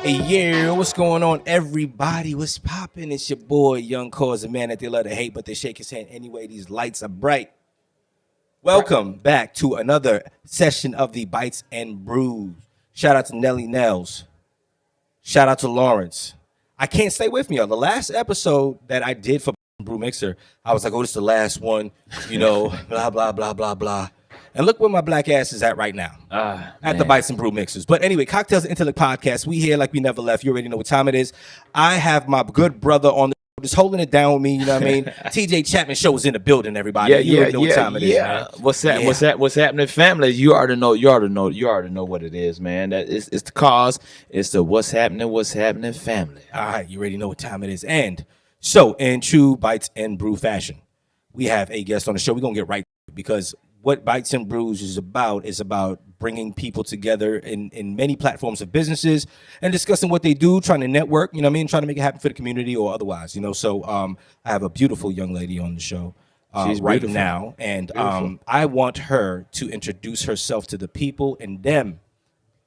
Hey, yeah, what's going on, everybody? What's poppin'? It's your boy, YoungC.a.u.s.e, a man that they love to hate, but they shake his hand anyway. These lights are bright. Welcome back to another session of the Bites and Brews. Shout out to Nelly Nels. Shout out to Lawrence. I can't stay with me, y'all. The last episode that I did for Brew Mixer, I was like, oh, this is the last one, you know, blah, blah, blah, blah, blah. And look where my black ass is at right now. At the Bites and Brew Mixers. But anyway, Cocktails and Intellect podcast. We here like we never left. You already know what time it is. I have my good brother on the just holding it down with me, you know what I mean? TJ Chapman show is in the building, everybody. You already know what time it is, man. What's happening, family? You already know what it is, man. That it's the cause. It's the what's happening, family. All right, you already know what time it is. And so, in true Bites and Brew fashion, we have a guest on the show. We're gonna get right because what Bites and Brews is about bringing people together in many platforms of businesses and discussing what they do, trying to network, you know what I mean, trying to make it happen for the community or otherwise, you know. So I have a beautiful young lady on the show right now, and I want her to introduce herself to the people and them.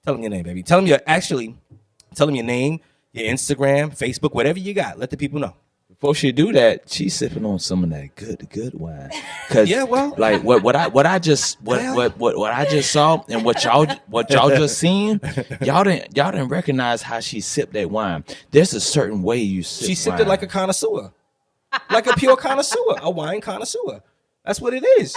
Tell them your name, baby. Tell them your name, your Instagram, Facebook, whatever you got. Let the people know. Before she do that, she's sipping on some of that good wine. Cause like what I just saw and what y'all just seen, y'all didn't recognize how she sipped that wine. There's a certain way you sip. She sipped it like a connoisseur, like a pure connoisseur, a wine connoisseur. That's what it is.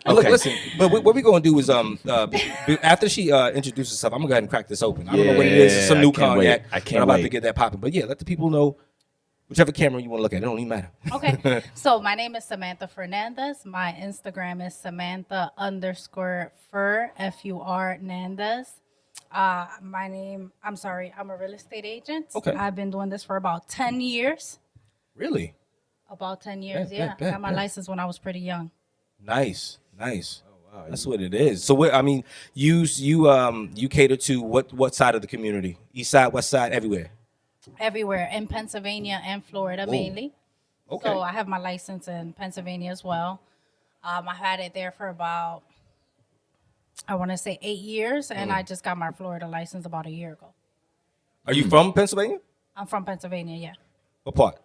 Okay. Look, listen. But what we're gonna do is after she introduces herself, I'm gonna go ahead and crack this open. I don't know what it is. It's some new cognac. I can't I'm about wait to get that popping. But yeah, let the people know. Whichever camera you want to look at, it don't even matter. Okay. So my name is Samantha Fernandez. My Instagram is Samantha_Fur, F-U-R Nandez. I'm a real estate agent. Okay. I've been doing this for about 10 years. Really? About 10 years, yeah. I got my license when I was pretty young. Nice. Oh, wow. That's what it is. So what I mean, you cater to what side of the community? East side, west side, everywhere. Everywhere in Pennsylvania and Florida mainly. Okay. So I have my license in Pennsylvania as well. I had it there for about, I want to say 8 years, and I just got my Florida license about a year ago. Are you from Pennsylvania? I'm from Pennsylvania, yeah. What part?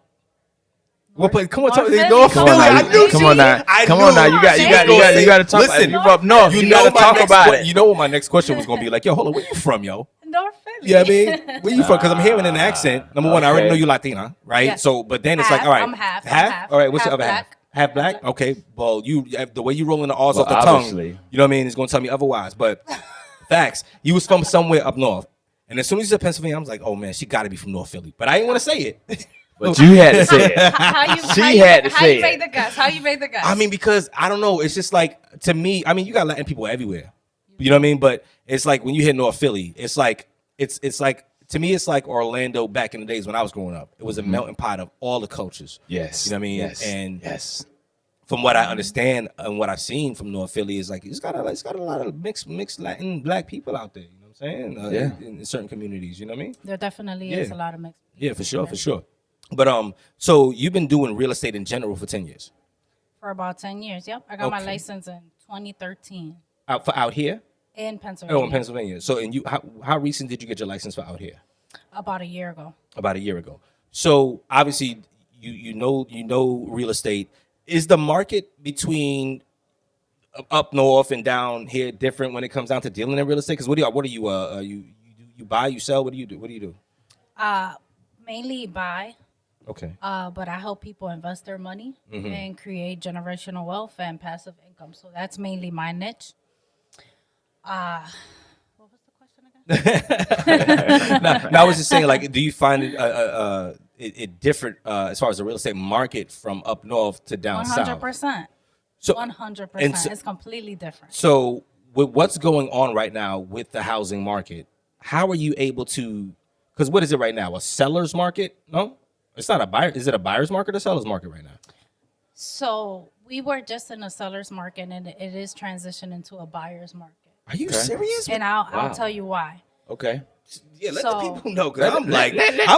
What place? Come on, North Philly. North Philly. Come on now. You got to talk. Listen, you up north. You got to talk about it. You know what my next question was going to be like? Yo, hold on, where you from, yo? North Philly. Yeah, I mean, where you from? Because I'm hearing an accent. Number one, I already know you're Latina, right? Yeah. So, but then it's like, all right, I'm half. All right, what's the other black. Half black? Okay. Well, the way you rolling the R's off the tongue, you know what I mean, is going to tell me otherwise. But facts, you was from somewhere up north, and as soon as you said Pennsylvania, I was like, oh man, she got to be from North Philly. But I didn't want to say it. But you had to say it. How you made the guess? How you made the guess? I mean, because I don't know. It's just like, to me, I mean, you got Latin people everywhere. You know what I mean? But it's like when you hit North Philly, it's like, it's like, to me, it's like Orlando back in the days when I was growing up. It was a melting pot of all the cultures. Yes. You know what I mean? Yes. And yes. From what I understand and what I've seen from North Philly is like, it's got a lot of mixed Latin black people out there. You know what I'm saying? In certain communities, you know what I mean? There definitely is a lot of mixed people. Yeah, for sure. But so you've been doing real estate in general for 10 years? For about 10 years, yep. I got my license in 2013. Out here? In Pennsylvania. Oh, in Pennsylvania. So, and how recent did you get your license for out here? About a year ago. About a year ago. So obviously, you know real estate. Is the market between up north and down here different when it comes down to dealing in real estate? Because what are you you buy, you sell? What do you do? Mainly buy. Okay. But I help people invest their money and create generational wealth and passive income. So that's mainly my niche. What was the question again? Now, I was just saying, like, do you find it different as far as the real estate market from up north to down south? 100%. So 100%. It's completely different. So with what's going on right now with the housing market, how are you able to? Because what is it right now? A seller's market? No, it's not a buyer. Is it a buyer's market or seller's market right now? So we were just in a seller's market, and it is transitioning to a buyer's market. Are you serious? And I'll tell you why. Okay. Yeah, let the people know. Cause I'm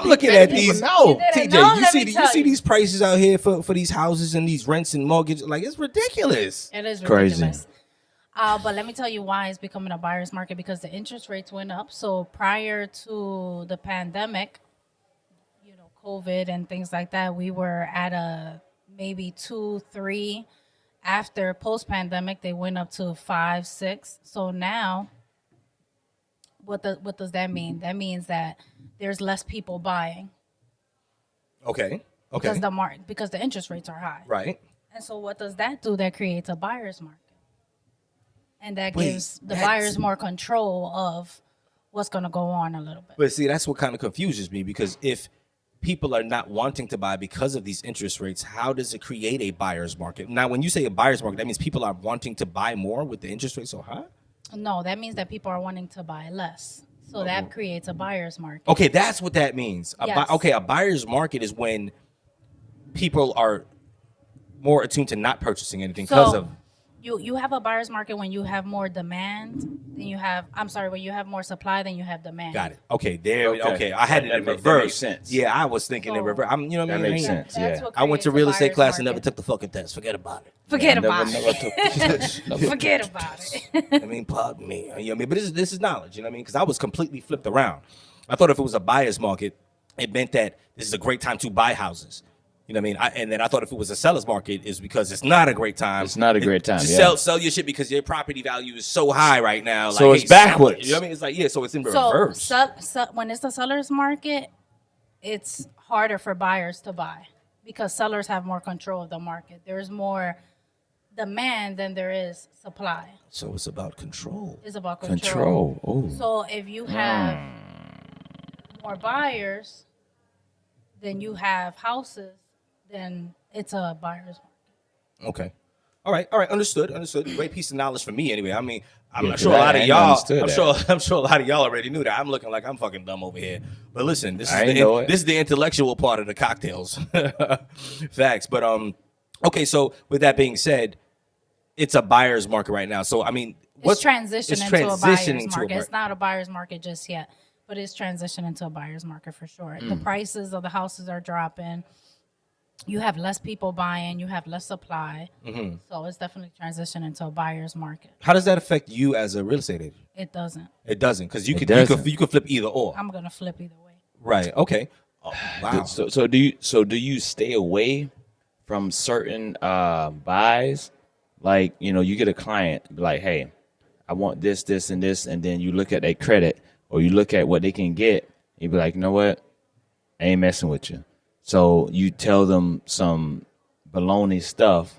looking at these. No, TJ, you see these prices out here for these houses and these rents and mortgages. Like, it's ridiculous. It is ridiculous. Crazy. But let me tell you why it's becoming a buyer's market, because the interest rates went up. So prior to the pandemic, COVID and things like that, we were at a maybe 2, 3. After post-pandemic, they went up to 5, 6. So now, what does that mean? That means that there's less people buying. Okay. Because the interest rates are high. Right. And so what does that do? That creates a buyer's market. And that gives the buyers more control of what's going to go on a little bit. But see, that's what kind of confuses me, because if people are not wanting to buy because of these interest rates, how does it create a buyer's market? Now, when you say a buyer's market, that means people are wanting to buy more with the interest rate so high? No, that means that people are wanting to buy less. So that creates a buyer's market. Okay, that's what that means. Yes. A buyer's market is when people are more attuned to not purchasing anything because of... You have a buyer's market when you have more demand than you have. when you have more supply than you have demand. Got it. Okay, okay. I had it in reverse. That makes sense. Yeah, I was thinking in reverse. You know what I mean? That makes sense. Yeah. I went to real estate class and never took the fucking test. Forget about it. Forget about it. Forget about it. I mean, pardon me. You know what I mean? But this is knowledge. You know what I mean? Because I was completely flipped around. I thought if it was a buyer's market, it meant that this is a great time to buy houses. You know what I mean? And then I thought if it was a seller's market, is because it's not a great time. It's not a great time to yeah. sell your shit because your property value is so high right now. So it's backwards. You know what I mean? It's like, yeah, so it's in reverse. So when it's a seller's market, it's harder for buyers to buy because sellers have more control of the market. There's more demand than there is supply. So it's about control. It's about control. Oh. So if you have more buyers than you have houses, then it's a buyer's market. Okay. All right. Understood. Great piece of knowledge for me anyway. I mean, I'm sure a lot of y'all, I'm sure a lot of y'all already knew that. I'm looking like I'm fucking dumb over here. But listen, this is the intellectual part of the cocktails. Facts. But okay, so with that being said, it's a buyer's market right now. So I mean, it's transitioning into a buyer's market. It's not a buyer's market just yet, but it's transitioning into a buyer's market for sure. The prices of the houses are dropping. You have less people buying. You have less supply. Mm-hmm. So it's definitely transitioning into a buyer's market. How does that affect you as a real estate agent? It doesn't. It doesn't, because you could flip either or. I'm gonna flip either way. Right. Okay. Oh, wow. So do you stay away from certain buys? Like, you get a client like, hey, I want this, this, and this, and then you look at their credit or you look at what they can get. You be like, you know what? I ain't messing with you. So you tell them some baloney stuff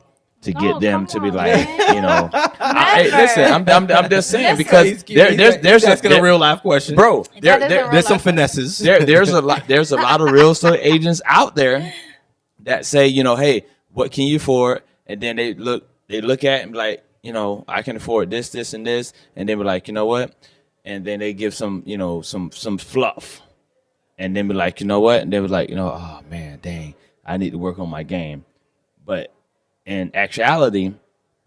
to get them to be like, hey, listen, I'm just saying because there's asking a real life question, bro. There's some finesses. There's a lot of real estate agents out there that say, hey, what can you afford? And then they look at it and be like, I can afford this, this, and this, and they be like, you know what? And then they give some fluff. And then be like, you know what? And they was like, oh man, dang, I need to work on my game. But in actuality,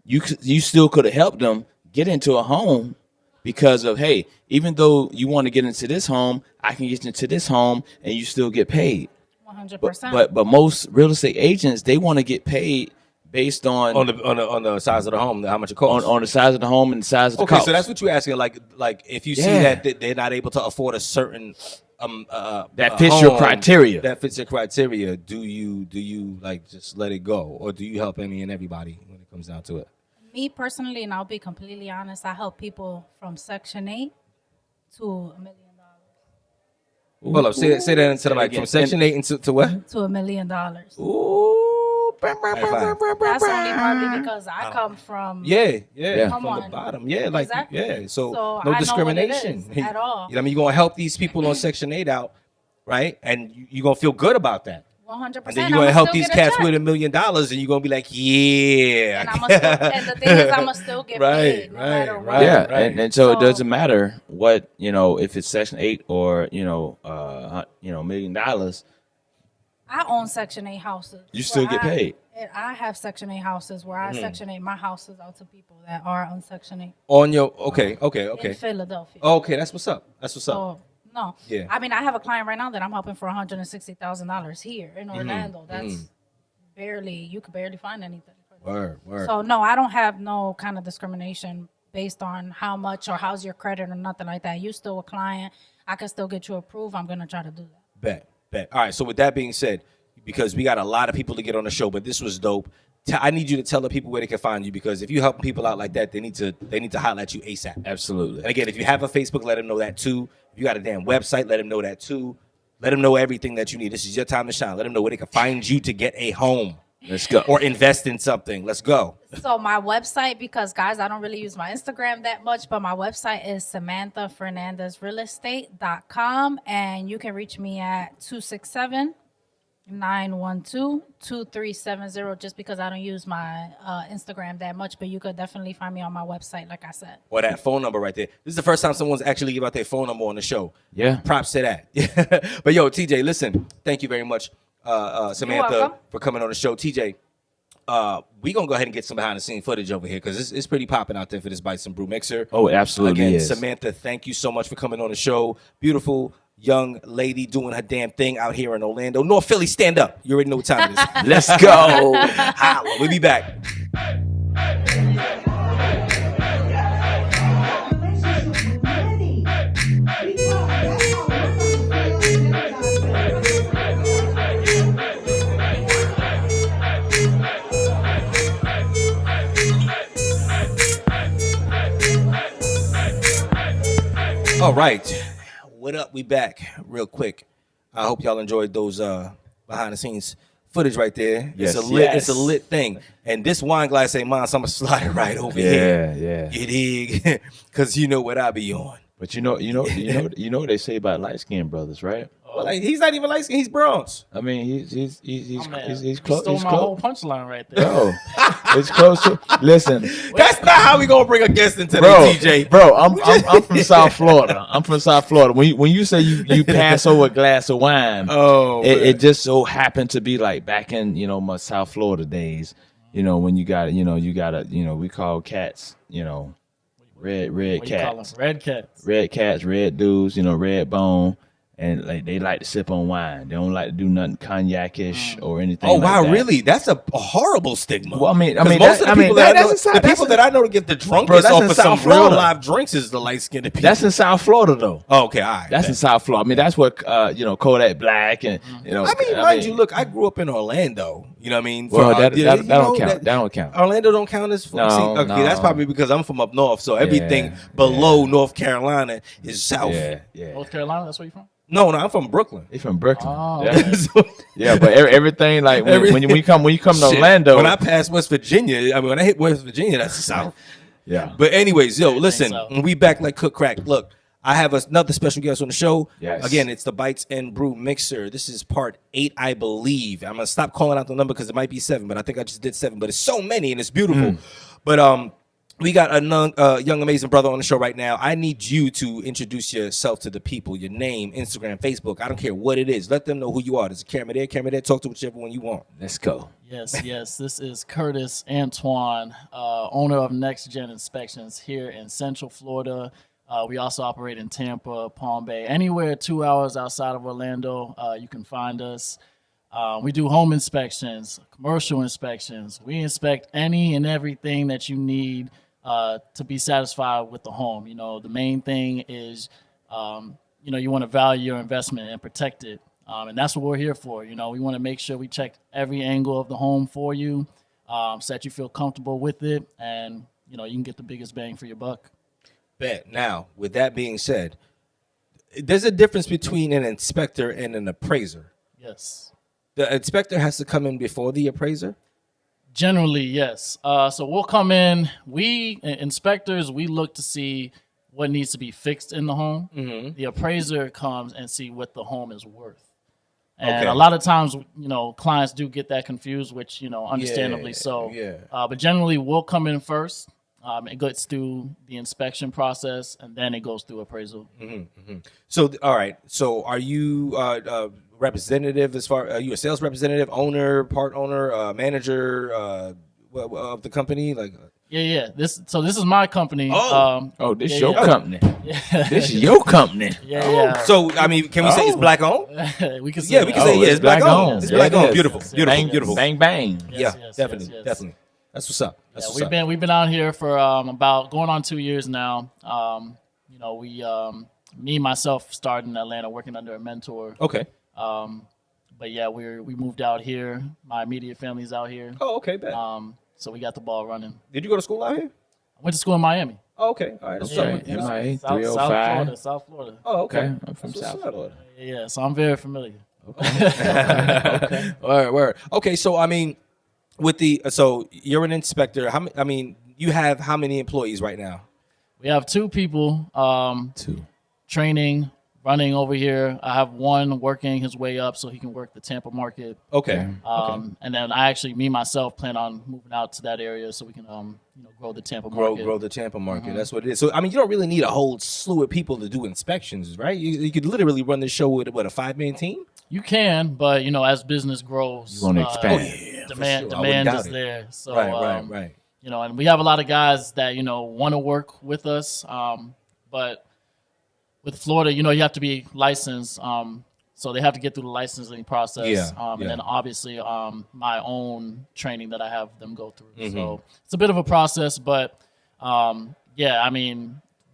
you still could have helped them get into a home because of, hey, even though you want to get into this home, I can get into this home and you still get paid. 100%. But most real estate agents, they want to get paid based on the size of the home, how much it costs. On the size of the home and the size of the cost. Okay, so that's what you're asking. Like if you see that they're not able to afford a certain that fits your criteria. That fits your criteria. Do you like just let it go, or do you help any and everybody when it comes down to it? Me personally, and I'll be completely honest, I help people from Section 8 to $1 million. Hold up, say that into the mic. From Section 8 to what? To $1 million. Ooh. That's only partly because I come from from the bottom. Yeah, like exactly. So no discrimination at all. You know what I mean? You're gonna help these people on Section 8 out, right? And you're gonna feel good about that. 100%. And then you're gonna help these cats with $1 million, and you're gonna be like, yeah. And the thing is, I'm gonna still get paid no matter what. Yeah, and so it doesn't matter what if it's Section 8 or $1 million. I own Section 8 houses. You still get paid. And I have Section 8 houses where I Section 8 my houses out to people that are on Section 8. On your okay. In Philadelphia. Okay, that's what's up. No. Yeah. I mean, I have a client right now that I'm helping for $160,000 here in Orlando. That's you could barely find anything. Word. So no, I don't have no kind of discrimination based on how much or how's your credit or nothing like that. You still a client. I can still get you approved. I'm going to try to do that. Bet. All right. So with that being said, because we got a lot of people to get on the show, but this was dope. I need you to tell the people where they can find you, because if you help people out like that, they need to holler at you ASAP. Absolutely. And again, if you have a Facebook, let them know that too. If you got a damn website, let them know that too. Let them know everything that you need. This is your time to shine. Let them know where they can find you to get a home. Let's go. Or invest in something. Let's go. So my website, because guys, I don't really use my Instagram that much, but my website is SamanthaFernandezRealEstate.com, and you can reach me at 267-912-2370, just because I don't use my Instagram that much, but you could definitely find me on my website, like I said. Or that phone number right there. This is the first time someone's actually give out their phone number on the show. Yeah. Props to that. But yo, TJ, listen, thank you very much, Samantha, for coming on the show. TJ, we gonna go ahead and get some behind the scene footage over here, because it's pretty popping out there for this Bites and Brew Mixer. Oh, absolutely. Again, is. Samantha, thank you so much for coming on the show. Beautiful young lady doing her damn thing out here in Orlando. North Philly, stand up. You already know what time it is. Let's go. Holla. We'll be back. All right, what up? We back real quick. I hope y'all enjoyed those behind the scenes footage right there. Yes, it's a lit thing. And this wine glass ain't mine, so I'm gonna slide it right over here. Yeah. You dig? Because you know what I be on. But you know what they say about light skinned brothers, right? Well, like, he's not even light skinned, he's bronze. I mean, he's close. Stole He's my close. whole punchline right there. Bro, it's close to. Listen, That's not how we gonna bring a guest into bro, the TJ. Bro, I'm from South Florida. I'm from South Florida. When you say you pass over a glass of wine, it just so happened to be like back in my South Florida days. When you got we call cats red What you call cats, them? Red cats. red cats, red dudes, red bone. And like they like to sip on wine. They don't like to do nothing cognac-ish or anything. Oh like wow, that. really? That's a horrible stigma. Well, I mean, most of the people that I know to get the drunkest that's off in of some South real Florida. live drinks is the light skinned people. That's in South Florida, though. Oh, okay, all right. That's in South Florida. I mean, that's what Kodak Black and mind you, look, I grew up in Orlando. You know what I mean? Well, that don't count. That don't count. Orlando don't count as No. that's probably because I'm from up north, so everything below North Carolina is south. Yeah. North Carolina, that's where you from? No, I'm from Brooklyn. He's from Brooklyn. Oh, Yeah, but everything like when you come to Orlando. When I pass West Virginia, when I hit West Virginia, that's the south. Yeah. But anyways, yo, listen, so. we back like cook crack. Look, I have another special guest on the show. Yes. Again, it's the Bites and Brew Mixer. This is part 8, I believe. I'm gonna stop calling out the number because it might be 7, but I think I just did 7. But it's so many and it's beautiful. But we got a young amazing brother on the show right now. I need you to introduce yourself to the people. Your name, Instagram, Facebook. I don't care what it is. Let them know who you are. There's a camera there. Talk to whichever one you want. Let's go. Yes. This is Curtis Antoine, owner of Next Gen Inspections here in Central Florida. We also operate in Tampa, Palm Bay, anywhere 2 hours outside of Orlando. You can find us. We do home inspections, commercial inspections. We inspect any and everything that you need to be satisfied with the home. The main thing is, you want to value your investment and protect it. And that's what we're here for. We want to make sure we check every angle of the home for you, so that you feel comfortable with it, and, you can get the biggest bang for your buck. Bet. Now, with that being said, there's a difference between an inspector and an appraiser. Yes. The inspector has to come in before the appraiser? Generally, yes. So we'll come in. We inspectors, we look to see what needs to be fixed in the home. Mm-hmm. The appraiser comes and see what the home is worth. And a lot of times, clients do get that confused, which, understandably so. Yeah. But generally, we'll come in first. It goes through the inspection process, and then it goes through appraisal. Mm-hmm, mm-hmm. So, all right. So, are you representative are you a sales representative, owner, part owner, manager of the company? Yeah. This is my company. This your company. Yeah. This is your company. Yeah. So, I mean, can we say it's black owned? We can say it's black owned. It's black owned. Beautiful. Bang, bang. Yes, definitely. That's what's up. We've been out here for about going on 2 years now. Me myself started in Atlanta working under a mentor. Okay. But yeah, we moved out here. My immediate family's out here. Oh, okay, bet. So we got the ball running. Did you go to school out here? I went to school in Miami. Oh, okay. All right. That's MIA 305. South Florida. Oh, okay. I'm from South Florida. Yeah, so I'm very familiar. Okay. Word. Okay, so I mean, so you're an inspector. You have how many employees right now? We have 2 people. 2. Training, running over here. I have one working his way up so he can work the Tampa market. Okay. And then me myself plan on moving out to that area so we can grow the Tampa market. Grow the Tampa market. That's what it is. So you don't really need a whole slew of people to do inspections, right? You could literally run this show with a 5-man team. You can, but as business grows, you want to expand. Demand is there. So right. And we have a lot of guys that want to work with us, but with Florida, you have to be licensed. So they have to get through the licensing process. And then obviously my own training that I have them go through. Mm-hmm. So it's a bit of a process, but the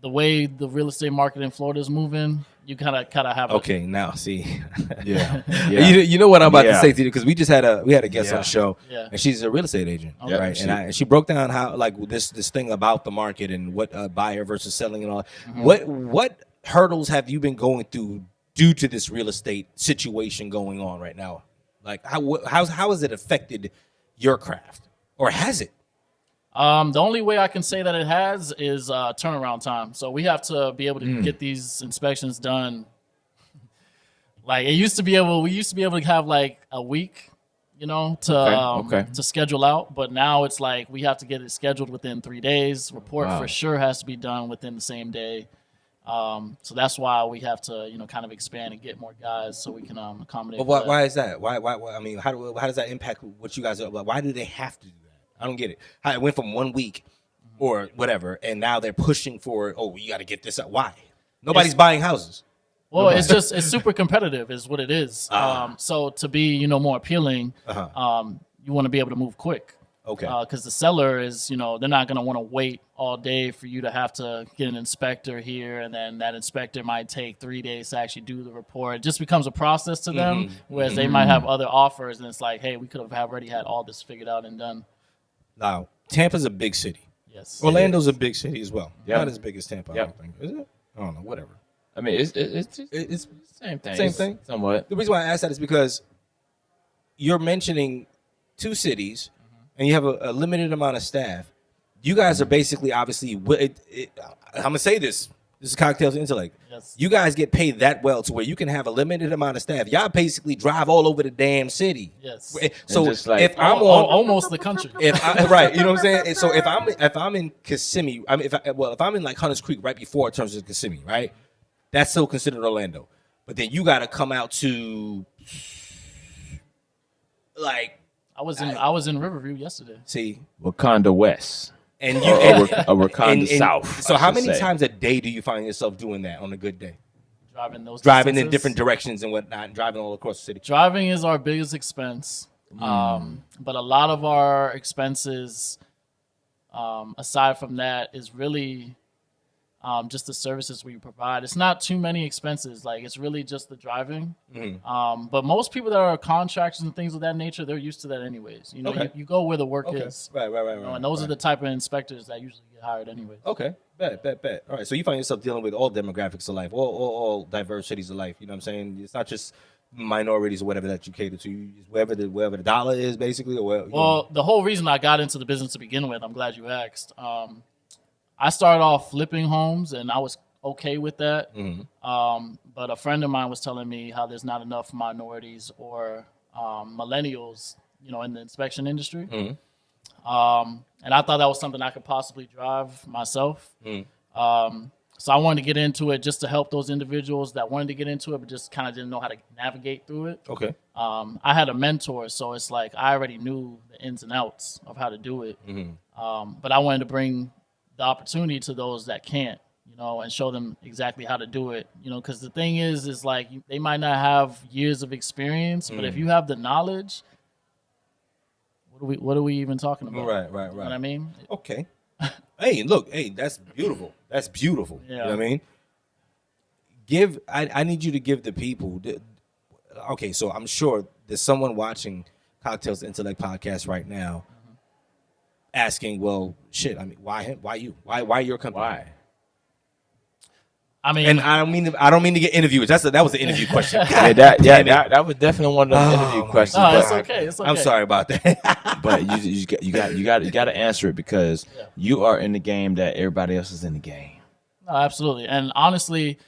way the real estate market in Florida is moving, you kind of have. Okay, now see. Yeah. You know what I'm about to say to you, because we just had a guest on the show, and she's a real estate agent, okay. right? And she broke down how this thing about the market and what buyer versus selling and all. Mm-hmm. What hurdles have you been going through due to this real estate situation going on right now? Like how has it affected your craft, or has it? The only way I can say that it has is turnaround time. So we have to be able to get these inspections done. Like we used to be able to have like a week, to schedule out. But now it's like we have to get it scheduled within 3 days. Report for sure has to be done within the same day. So that's why we have to, kind of expand and get more guys so we can accommodate. But why is that? Why? I mean, how does that impact what you guys are? Like, why do they have to do that? I don't get it. How it went from 1 week or whatever, and now they're pushing for, you got to get this up. Why? Nobody's buying houses. Well, it's super competitive is what it is. So to be, more appealing, you want to be able to move quick. Okay. Because the seller is, they're not going to want to wait all day for you to have to get an inspector here, and then that inspector might take 3 days to actually do the report. It just becomes a process to them, whereas they might have other offers, and it's like, hey, we could have already had all this figured out and done. Now, Tampa's a big city. Yes. Orlando's a big city as well. Yep. Not as big as Tampa, I don't think. Is it? I don't know. Whatever. I mean, it's same thing. Same thing? Somewhat. The reason why I asked that is because you're mentioning 2 cities, and you have a limited amount of staff. You guys are basically, obviously, I'm going to say this. This is Cocktails and Intellect. Yes. You guys get paid that well to where you can have a limited amount of staff. Y'all basically drive all over the damn city. Yes. So if I'm almost the country. Right, you know what I'm saying? And so if I'm in Kissimmee, if I'm in like Hunters Creek right before it turns to Kissimmee, right? That's still considered Orlando. But then you got to come out to like I was in Riverview yesterday. See, Wakanda West. And Wakanda South. So how many times a day do you find yourself doing that on a good day? Driving in different directions and whatnot, and driving all across the city. Driving is our biggest expense. But a lot of our expenses, aside from that, is really just the services we provide. It's not too many expenses. Like, it's really just the driving. But most people that are contractors and things of that nature, they're used to that anyways. You go where the work is. Right. And those are the type of inspectors that usually get hired anyways. Okay. Bet. All right. So you find yourself dealing with all demographics of life, all diversities of life. You know what I'm saying? It's not just minorities or whatever that you cater to. Wherever the dollar is, basically. Or the whole reason I got into the business to begin with, I'm glad you asked. I started off flipping homes, and I was okay with that. But a friend of mine was telling me how there's not enough minorities or millennials, in the inspection industry. And I thought that was something I could possibly drive myself. So I wanted to get into it just to help those individuals that wanted to get into it, but just kind of didn't know how to navigate through it. Okay. I had a mentor, so it's like I already knew the ins and outs of how to do it. But I wanted to bring the opportunity to those that can't, and show them exactly how to do it, because the thing is like they might not have years of experience, but if you have the knowledge, What are we even talking about? Right. You know what I mean? Okay. Hey, look, that's beautiful. That's beautiful. Yeah. You know what I mean? I need you to give the people. Okay, so I'm sure there's someone watching Cocktails and Intellect podcast right now, asking, well, shit. I mean, why him? Why you? Why your company? Why? I mean, And I don't mean to get interviewers. That was the interview question. That was definitely one of the interview questions. no, but it's okay. I'm sorry about that. But you got to answer it because you are in the game that everybody else is in the game. No, absolutely. And honestly,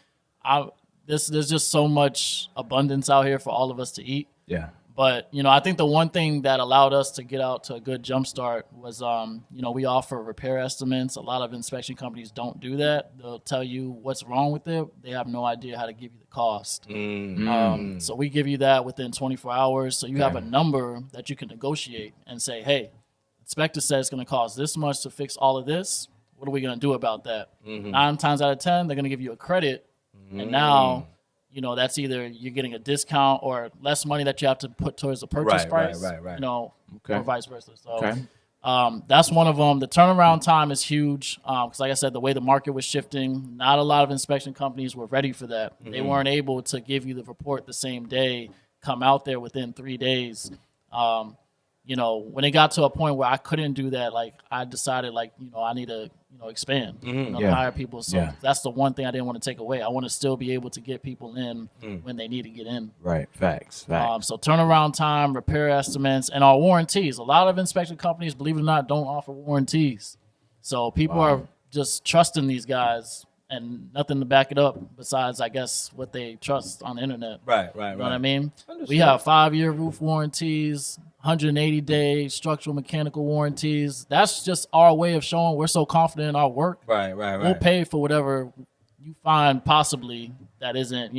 there's just so much abundance out here for all of us to eat. Yeah. But, I think the one thing that allowed us to get out to a good jump start was, we offer repair estimates. A lot of inspection companies don't do that. They'll tell you what's wrong with it. They have no idea how to give you the cost. So we give you that within 24 hours. So you have a number that you can negotiate and say, hey, inspector says it's going to cost this much to fix all of this. What are we going to do about that? 9 times out of 10, they're going to give you a credit. And now... that's either you're getting a discount or less money that you have to put towards the purchase price. Right. Or vice versa. So that's one of them. The turnaround time is huge because, like I said, the way the market was shifting, not a lot of inspection companies were ready for that. They weren't able to give you the report the same day, come out there within 3 days. When it got to a point where I couldn't do that, like I decided, I need to, expand, hire people. So that's the one thing I didn't want to take away. I want to still be able to get people in when they need to get in. Right. Facts. So turnaround time, repair estimates, and our warranties. A lot of inspection companies, believe it or not, don't offer warranties. So people are just trusting these guys and nothing to back it up besides, I guess, what they trust on the internet. Right. You know what I mean? We have 5-year roof warranties, 180-day structural mechanical warranties. That's just our way of showing we're so confident in our work. Right. We'll pay for whatever you find possibly that isn't,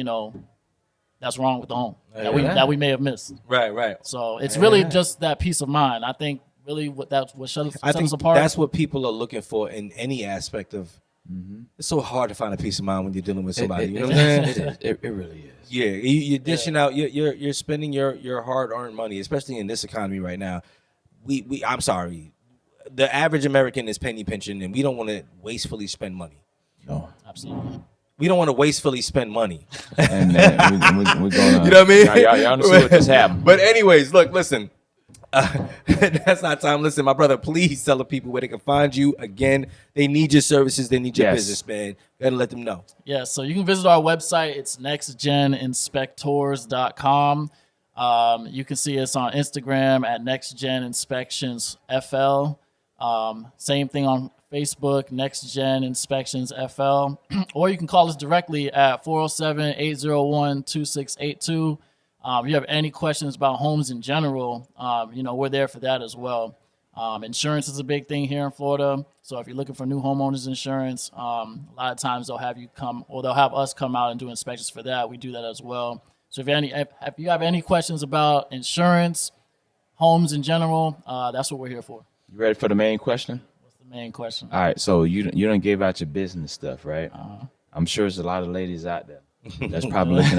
that's wrong with the home that we may have missed. Right. So it's really just that peace of mind. I think really what sets us apart. That's what people are looking for in any aspect of. It's so hard to find a peace of mind when you're dealing with somebody. You know what I'm saying? It really is. Yeah, you're dishing out. You're spending your hard-earned money, especially in this economy right now. I'm sorry, the average American is penny pinching, and we don't want to wastefully spend money. No, absolutely. We don't want to wastefully spend money. And we're going. You know what I mean? Y'all see what just happened. But anyways, look, listen. That's not time. Listen, my brother, please tell the people where they can find you. Again, they need your services. They need your business, man. You gotta let them know. Yeah, so you can visit our website. It's nextgeninspectors.com. You can see us on Instagram at nextgeninspectionsfl. Same thing on Facebook, nextgeninspectionsfl. Or you can call us directly at 407-801-2682. If you have any questions about homes in general, we're there for that as well. Insurance is a big thing here in Florida. So if you're looking for new homeowners insurance, a lot of times they'll have us come out and do inspections for that. We do that as well. So if you have any questions about insurance, homes in general, that's what we're here for. You ready for the main question? What's the main question? All right. So you done gave out your business stuff, right? I'm sure there's a lot of ladies out there that's probably looking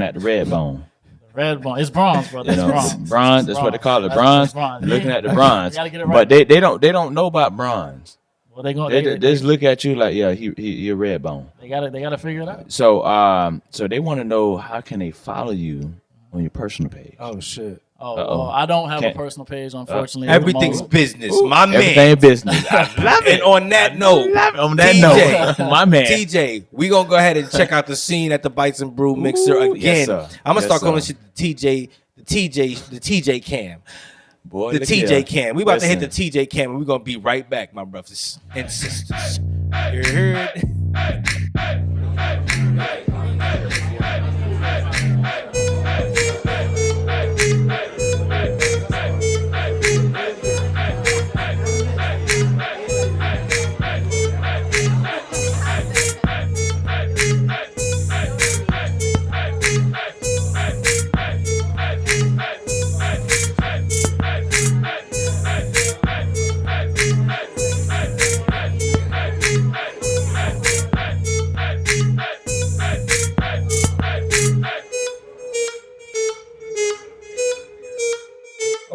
at the red bone. Red bone. It's bronze, brother. It's bronze. That's what they call it. Bronze. Looking at the bronze. Gotta get it right. But they don't know about bronze. Well, they just look at you like, yeah, he a red bone. They gotta figure it out. So so they want to know, how can they follow you on your personal page? Oh shit. Well, I don't have a personal page, unfortunately. Everything's business, my man. Everything business. I love it. And on that note, my man, TJ, we gonna go ahead and check out the scene at the Bites and Brew Mixer again. Yes, sir. I'm gonna start calling shit the TJ cam. Boy, the TJ cam. We about to hit the TJ cam, and we're gonna be right back, my brothers and sisters. You heard?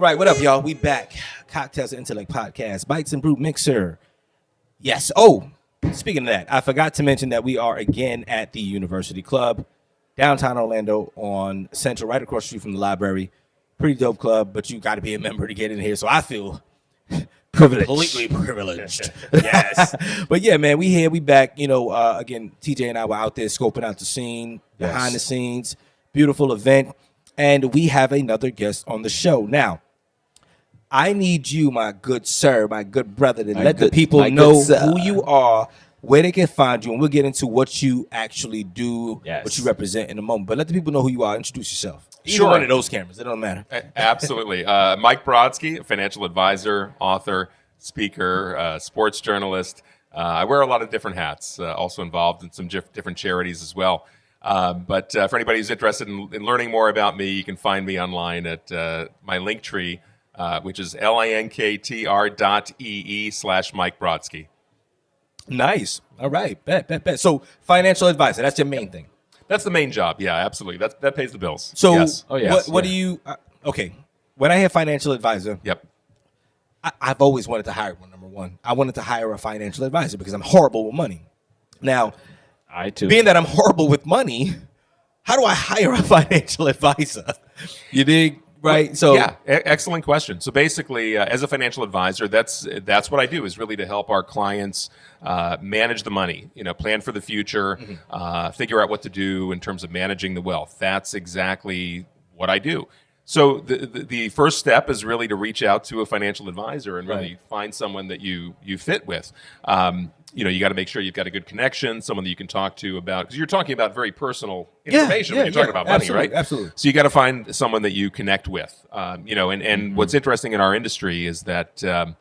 right, what up, y'all? We back. Cocktails and Intellect podcast, Bites and Brew Mixer. Yes. Oh, speaking of that, I forgot to mention that we are again at the University Club, downtown Orlando on Central, right across the street from the library. Pretty dope club, but you got to be a member to get in here. So I feel completely privileged. Yes. But yeah, man, we here, we back. You know, again, TJ and I were out there scoping out the scene, behind the scenes, beautiful event. And we have another guest on the show. Now, I need you, my good sir, my good brother, to let the people know who you are, where they can find you, and we'll get into what you actually do, what you represent in a moment. But let the people know who you are. Introduce yourself. Either one of those cameras. It don't matter. Absolutely. Mike Brodsky, financial advisor, author, speaker, sports journalist. I wear a lot of different hats, also involved in some different charities as well. But for anybody who's interested in learning more about me, you can find me online at my link tree, which is linktr.ee/Mike Brodsky. Nice. All right. Bet. So financial advisor, that's your main thing. That's the main job. Yeah, absolutely. That pays the bills. So yes. What do you, okay, when I hear financial advisor, I've always wanted to hire one, number one. I wanted to hire a financial advisor because I'm horrible with money. Now, I too. Being that I'm horrible with money, how do I hire a financial advisor? You dig? Right. So yeah, excellent question. So basically, as a financial advisor, that's what I do, is really to help our clients manage the money, plan for the future, figure out what to do in terms of managing the wealth. That's exactly what I do. So the first step is really to reach out to a financial advisor and really find someone that you fit with. You got to make sure you've got a good connection, someone that you can talk to about, because you're talking about very personal information when you're talking about money, right? Absolutely. So you got to find someone that you connect with. And what's interesting in our industry is that a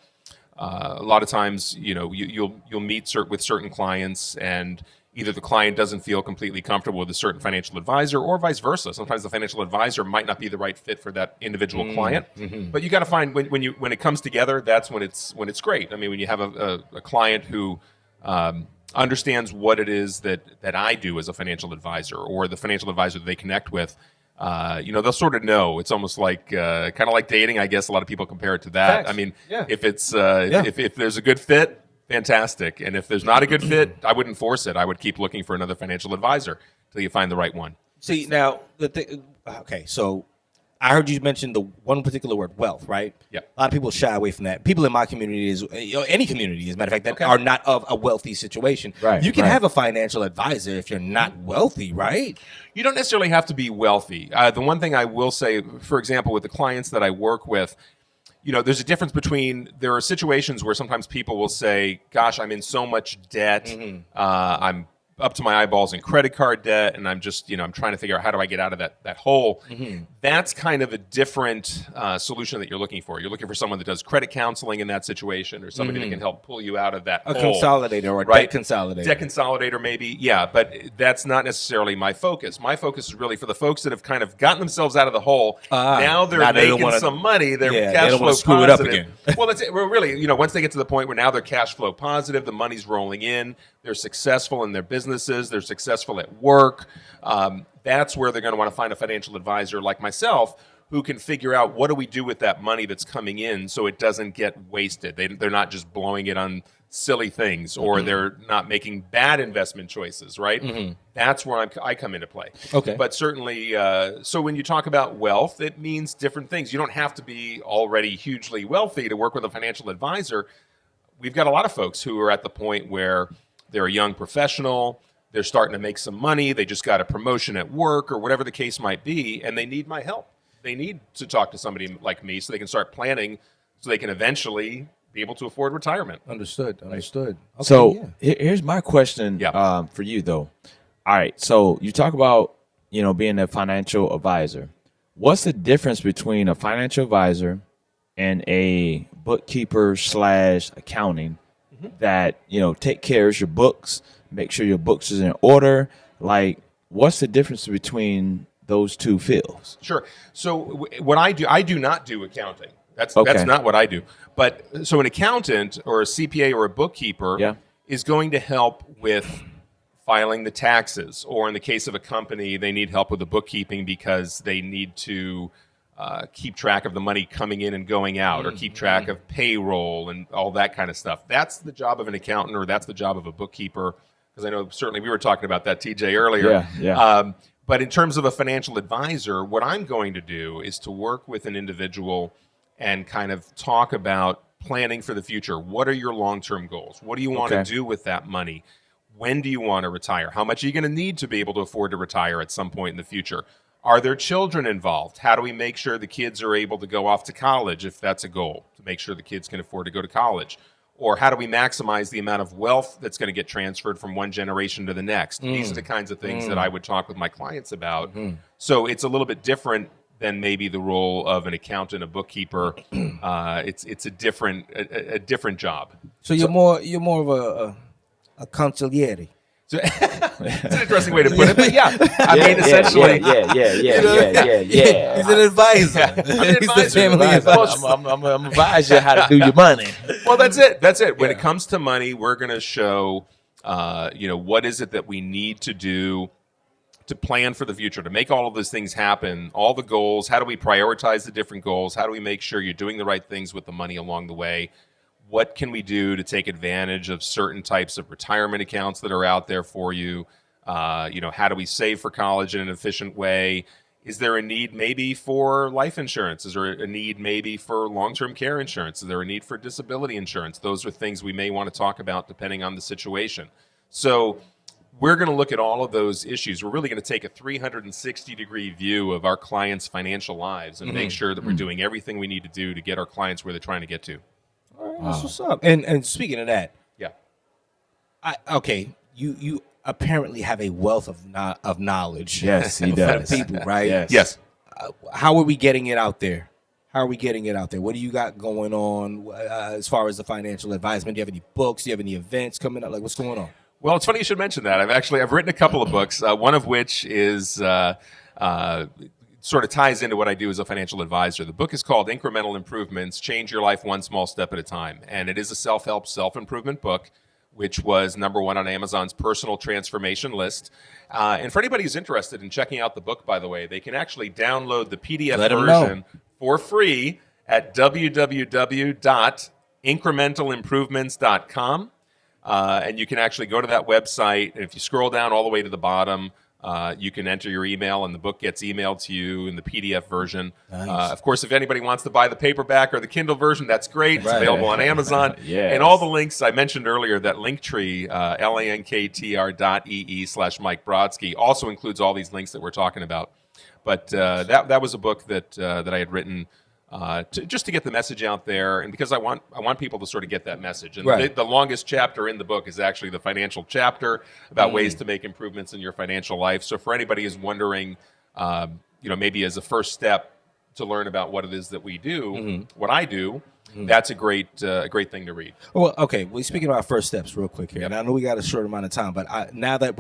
lot of times, you'll meet with certain clients, and either the client doesn't feel completely comfortable with a certain financial advisor, or vice versa. Sometimes the financial advisor might not be the right fit for that individual client. But you got to find when it comes together, that's when it's great. I mean, when you have a client who understands what it is that I do as a financial advisor, or the financial advisor that they connect with, they'll sort of know. It's almost like kind of like dating, I guess. A lot of people compare it to that. Facts. I mean, if it's if there's a good fit, fantastic. And if there's not a good fit, I wouldn't force it. I would keep looking for another financial advisor until you find the right one. See, now, so I heard you mention the one particular word, wealth, right? Yeah. A lot of people shy away from that. People in my community, any community, as a matter of fact, that are not of a wealthy situation. Right. You can have a financial advisor if you're not wealthy, right? You don't necessarily have to be wealthy. The one thing I will say, for example, with the clients that I work with, there's a difference between, there are situations where sometimes people will say, gosh, I'm in so much debt. I'm up to my eyeballs in credit card debt, and I'm just, I'm trying to figure out how do I get out of that hole. That's kind of a different solution that you're looking for. You're looking for someone that does credit counseling in that situation, or somebody that can help pull you out of that hole. A consolidator or a debt consolidator. Debt consolidator, maybe, yeah, but that's not necessarily my focus. My focus is really for the folks that have kind of gotten themselves out of the hole. Now they're making some money. They're cash flow positive. Screw it up again. Well, really, once they get to the point where now they're cash flow positive, the money's rolling in, they're successful in their businesses, they're successful at work. That's where they're going to want to find a financial advisor like myself, who can figure out what do we do with that money that's coming in so it doesn't get wasted. They're not just blowing it on silly things, or they're not making bad investment choices, right? That's where I come into play. Okay. But certainly, so when you talk about wealth, it means different things. You don't have to be already hugely wealthy to work with a financial advisor. We've got a lot of folks who are at the point where they're a young professional, they're starting to make some money, they just got a promotion at work, or whatever the case might be, and they need my help. They need to talk to somebody like me so they can start planning, so they can eventually be able to afford retirement. Understood. Okay, So here's my question for you, though. All right, so you talk about, being a financial advisor. What's the difference between a financial advisor and a bookkeeper / accounting that, take care of your books, make sure your books is in order? Like, what's the difference between those two fields? Sure. So what I do not do accounting. That's not what I do. But so an accountant or a CPA or a bookkeeper is going to help with filing the taxes, or in the case of a company, they need help with the bookkeeping because they need to keep track of the money coming in and going out, or keep track of payroll and all that kind of stuff. That's the job of an accountant, or that's the job of a bookkeeper. Because I know certainly we were talking about that, TJ, earlier. Yeah. But in terms of a financial advisor, what I'm going to do is to work with an individual and kind of talk about planning for the future. What are your long-term goals? What do you want to do with that money? When do you want to retire? How much are you going to need to be able to afford to retire at some point in the future? Are there children involved? How do we make sure the kids are able to go off to college, if that's a goal, to make sure the kids can afford to go to college? Or how do we maximize the amount of wealth that's going to get transferred from one generation to the next? These are the kinds of things that I would talk with my clients about. So it's a little bit different than maybe the role of an accountant, a bookkeeper. It's a different job. So you're more of a consigliere. So, it's an interesting way to put it, but I mean, essentially, yeah. He's an advisor. He's the family advisor. I'm advise you how to do your money. Well, that's it. That's it. When it comes to money, we're going to show, what is it that we need to do to plan for the future, to make all of those things happen, all the goals. How do we prioritize the different goals? How do we make sure you're doing the right things with the money along the way? What can we do to take advantage of certain types of retirement accounts that are out there for you? How do we save for college in an efficient way? Is there a need maybe for life insurance? Is there a need maybe for long-term care insurance? Is there a need for disability insurance? Those are things we may want to talk about depending on the situation. So we're going to look at all of those issues. We're really going to take a 360-degree view of our clients' financial lives and make sure that we're doing everything we need to do to get our clients where they're trying to get to. All right, that's what's up. And speaking of that, you apparently have a wealth of knowledge. Yes, he does. For the people, right? Yes. How are we getting it out there? What do you got going on as far as the financial advisement? Do you have any books? Do you have any events coming up? Like, what's going on? Well, it's funny you should mention that. I've written a couple of books. One of which is sort of ties into what I do as a financial advisor. The book is called Incremental Improvements, Change Your Life One Small Step at a Time. And it is a self-help, self-improvement book, which was #1 on Amazon's personal transformation list. And for anybody who's interested in checking out the book, by the way, they can actually download the PDF version for free at www.incrementalimprovements.com. And you can actually go to that website. And if you scroll down all the way to the bottom, you can enter your email, and the book gets emailed to you in the PDF version. Nice. Of course, if anybody wants to buy the paperback or the Kindle version, that's great. It's available on Amazon. Yes. And all the links I mentioned earlier, that Linktree, lanktr.ee/Mike Brodsky, also includes all these links that we're talking about. But that was a book that I had written just to get the message out there, and because I want people to sort of get that message. And the longest chapter in the book is actually the financial chapter about ways to make improvements in your financial life. So for anybody who's wondering, maybe as a first step to learn about what it is that we do, what I do, that's a great thing to read. Well, okay. We're speaking about first steps real quick here. And I know we got a short amount of time, but now that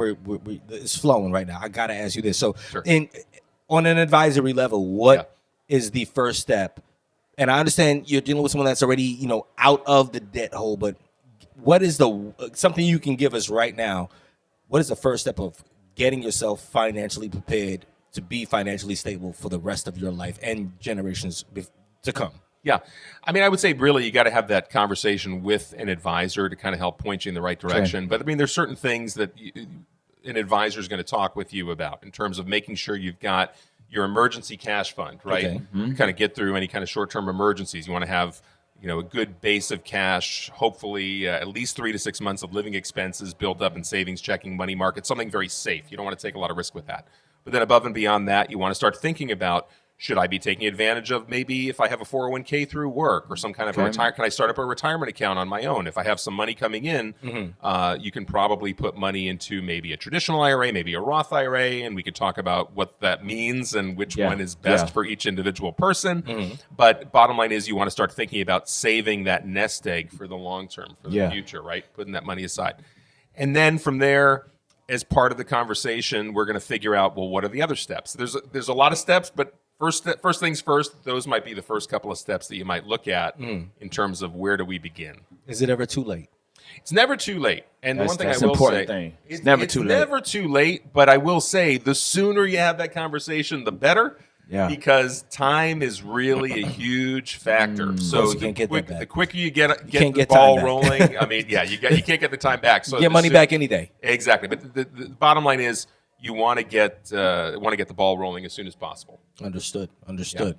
it's flowing right now, I got to ask you this. So on an advisory level, what is the first step? And I understand you're dealing with someone that's already, out of the debt hole, but what is something you can give us right now? What is the first step of getting yourself financially prepared to be financially stable for the rest of your life and generations to come? Yeah. I mean, I would say really you got to have that conversation with an advisor to kind of help point you in the right direction. Okay. But I mean, there's certain things that an advisor is going to talk with you about in terms of making sure you've got your emergency cash fund, right? Okay. Kind of get through any kind of short-term emergencies. You want to have, a good base of cash, hopefully at least 3 to 6 months of living expenses built up in savings, checking, money market, something very safe. You don't want to take a lot of risk with that. But then above and beyond that, you want to start thinking about, should I be taking advantage of maybe if I have a 401k through work or some kind of can I start up a retirement account on my own? If I have some money coming in, you can probably put money into maybe a traditional IRA, maybe a Roth IRA, and we could talk about what that means and which one is best for each individual person. But bottom line is you want to start thinking about saving that nest egg for the long term, for the future, right? Putting that money aside. And then from there, as part of the conversation, we're going to figure out, well, what are the other steps? There's a lot of steps, but First things first, those might be the first couple of steps that you might look at in terms of where do we begin. Is it ever too late? It's never too late. And that's, one thing that's I will important say, thing. It's never too late. It's never too late, but I will say the sooner you have that conversation, the better. because time is really a huge factor. So the quicker you get the ball rolling, I mean, you can't get the time back. So get money back any day. Exactly. But the bottom line is you want to get the ball rolling as soon as possible. Understood. Yeah.